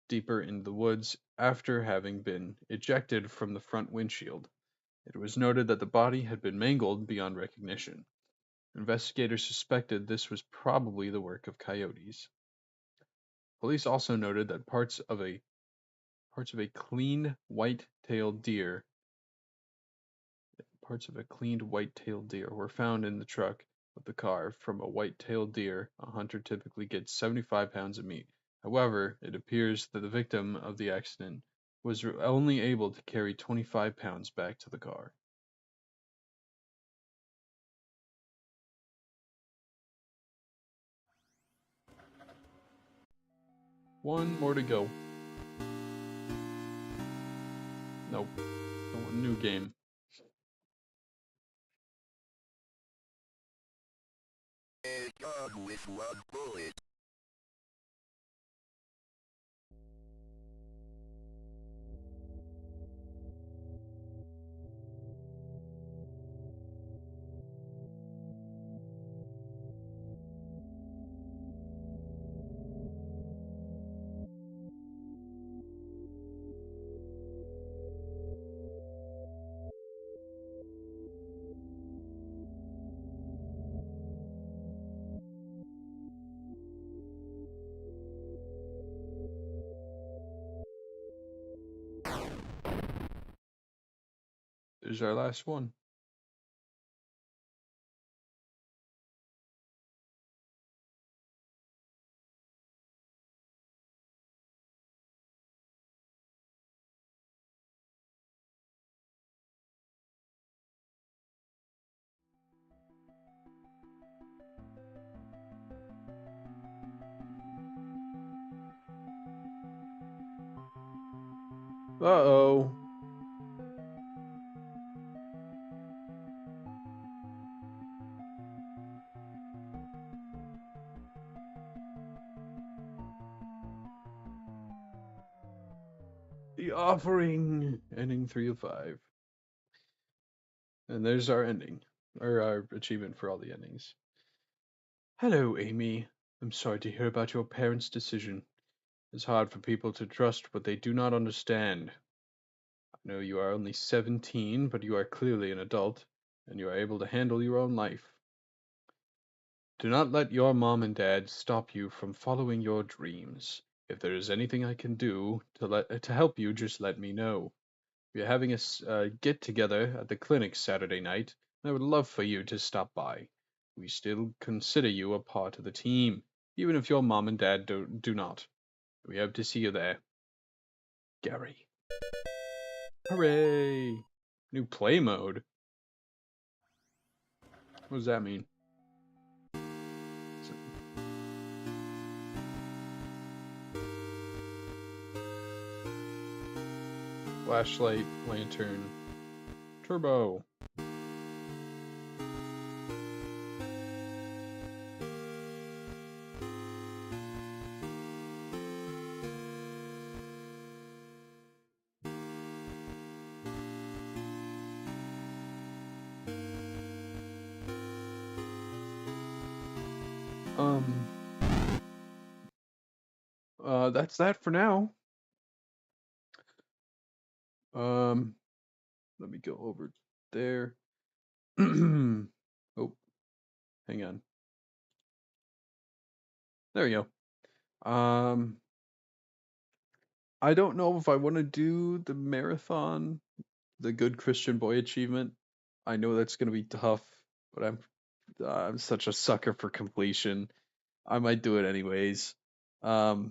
deeper into the woods, after having been ejected from the front windshield. It was noted that the body had been mangled beyond recognition. Investigators suspected this was probably the work of coyotes. Police also noted that parts of a cleaned white-tailed deer were found in the trunk of the car. From a white-tailed deer, a hunter typically gets 75 pounds of meat. However, it appears that the victim of the accident was only able to carry 25 pounds back to the car. One more to go. Nope. New game. They're gone with one bullet. There's our last one. Uh-oh. The offering, ending 3 of 5. And there's our ending, or our achievement for all the endings. Hello, Amy. I'm sorry to hear about your parents' decision. It's hard for people to trust what they do not understand. I know you are only 17, but you are clearly an adult, and you are able to handle your own life. Do not let your mom and dad stop you from following your dreams. If there is anything I can do to help you, just let me know. We are having a get-together at the clinic Saturday night, and I would love for you to stop by. We still consider you a part of the team, even if your mom and dad do not. We hope to see you there. Gary. Hooray! New play mode. What does that mean? Flashlight, lantern, turbo. That's that for now. Let me go over there. Oh, hang on. There we go. I don't know if I want to do the marathon, the Good Christian Boy achievement. I know that's gonna be tough, but I'm such a sucker for completion. I might do it anyways. Oh,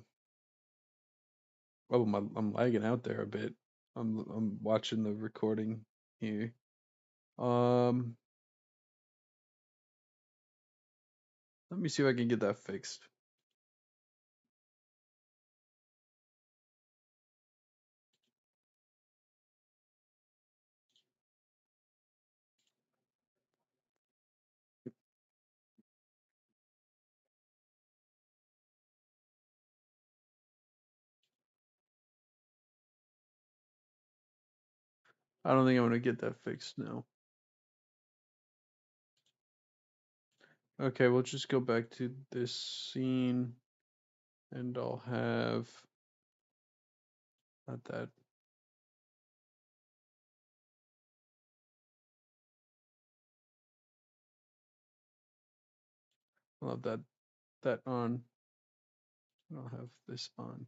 I'm lagging out there a bit. I'm watching the recording here. Let me see if I can get that fixed. I don't think I'm gonna get that fixed now. Okay, we'll just go back to this scene, and I'll have not that. I'll have that on. I'll have this on.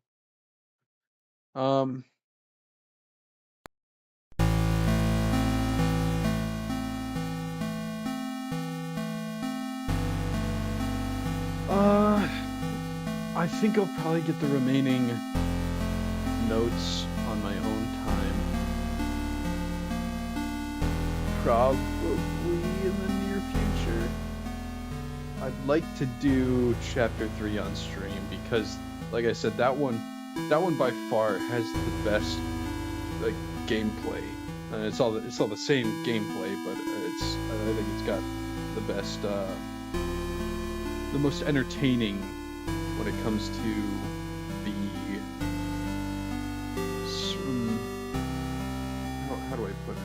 I think I'll probably get the remaining notes on my own time. Probably in the near future. I'd like to do chapter 3 on stream because, like I said, that one by far has the best gameplay. It's all the same gameplay, but I think it's got the best the most entertaining when it comes to the how do I put it?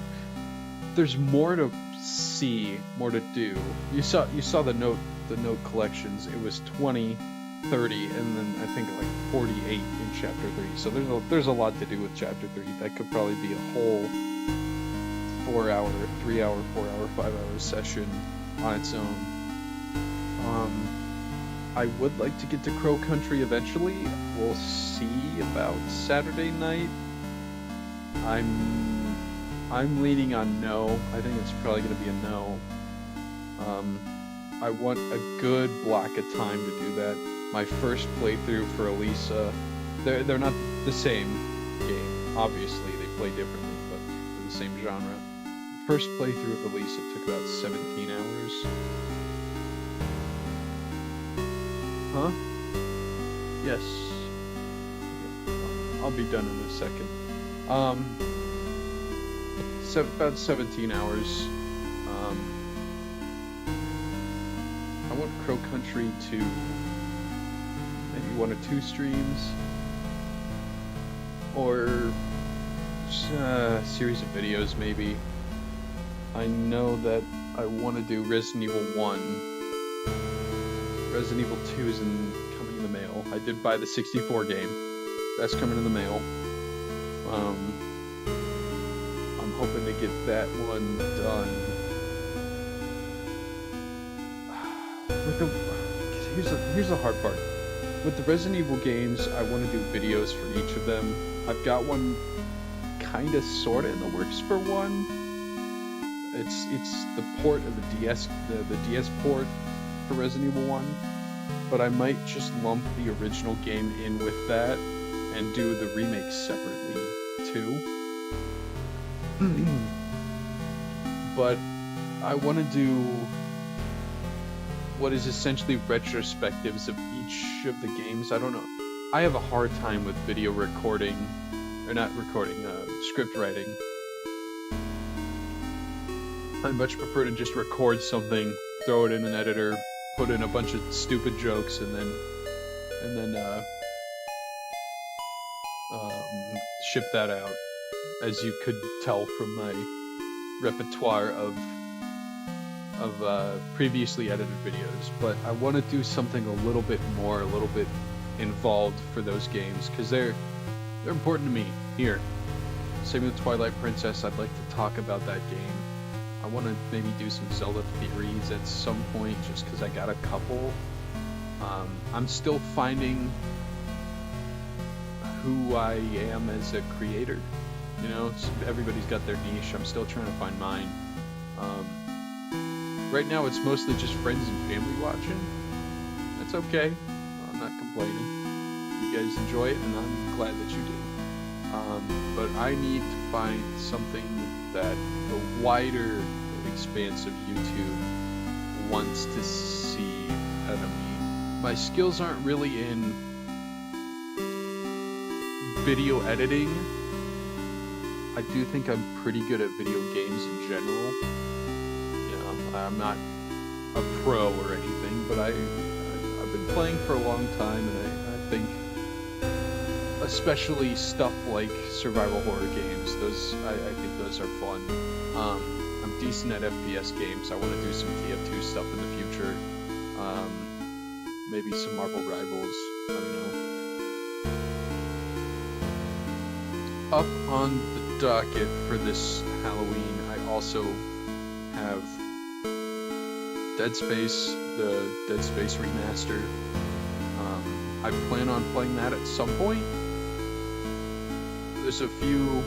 There's more to see, more to do. You saw the note collections. It was 20, 30, and then I think like 48 in chapter 3. So there's a lot to do with chapter 3. That could probably be a whole 4-hour, 3-hour, 4-hour, 5-hour session on its own. I would like to get to Crow Country eventually. We'll see about Saturday night. I'm leaning on no. I think it's probably going to be a no. I want a good block of time to do that. My first playthrough for Elisa, they're not the same game. Obviously, they play differently, but they're the same genre. The first playthrough of Elisa took about 17 hours. Huh? Yes. I'll be done in a second. About 17 hours. I want Crow Country to maybe 1 or 2 streams, or a series of videos maybe. I know that I want to do Resident Evil 1. Resident Evil 2 is coming in the mail. I did buy the 64 game. That's coming in the mail. I'm hoping to get that one done. Here's the hard part. With the Resident Evil games, I want to do videos for each of them. I've got one kinda sorta in the works for one. It's the port of the DS, the DS port for Resident Evil 1, but I might just lump the original game in with that and do the remake separately too. But I want to do what is essentially retrospectives of each of the games. I don't know. I have a hard time with video recording, or not recording, script writing. I much prefer to just record something, throw it in an editor, put in a bunch of stupid jokes, and then ship that out. As you could tell from my repertoire of previously edited videos, but I want to do something a little bit involved for those games, because they're important to me. Here, same with Twilight Princess. I'd like to talk about that game. I want to maybe do some Zelda theories at some point, just because I got a couple. I'm still finding who I am as a creator. You know, everybody's got their niche. I'm still trying to find mine. Right now, it's mostly just friends and family watching. That's okay. I'm not complaining. You guys enjoy it, and I'm glad that you do. But I need to find something that the wider expanse of YouTube wants to see out of me. My skills aren't really in video editing. I do think I'm pretty good at video games in general. You know, I'm not a pro or anything, but I've been playing for a long time, and I think, especially stuff like survival horror games, I think those are fun. I'm decent at FPS games. I want to do some TF2 stuff in the future. Maybe some Marvel Rivals. I don't know. Up on the docket for this Halloween, I also have Dead Space, the Dead Space remaster. I plan on playing that at some point. There's a few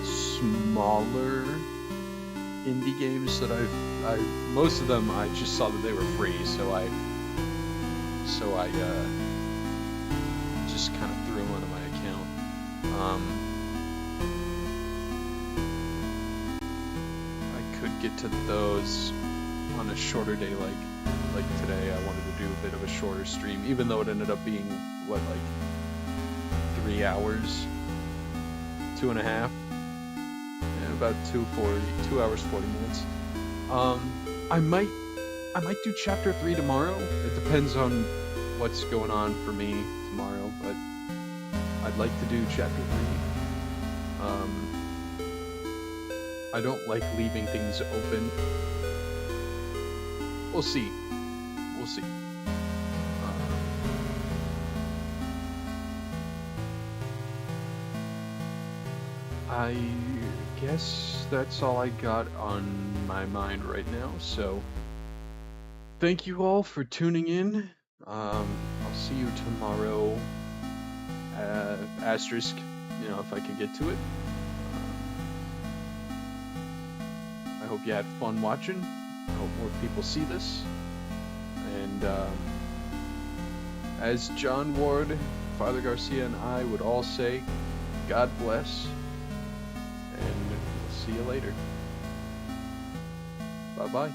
smaller indie games that most of them I just saw that they were free, so I just kind of threw them onto my account. I could get to those on a shorter day, like today. I wanted to do a bit of a shorter stream, even though it ended up being like 3 hours, 2.5, and about 2 hours 40 minutes. I might I might do chapter 3 tomorrow. It depends on what's going on for me tomorrow, but I'd like to do chapter 3. I don't like leaving things open. We'll see. We'll see. I guess that's all I got on my mind right now, so thank you all for tuning in. I'll see you tomorrow. Asterisk, if I can get to it. I hope you had fun watching. I hope more people see this. And as John Ward, Father Garcia, and I would all say, God bless. And we'll see you later. Bye-bye.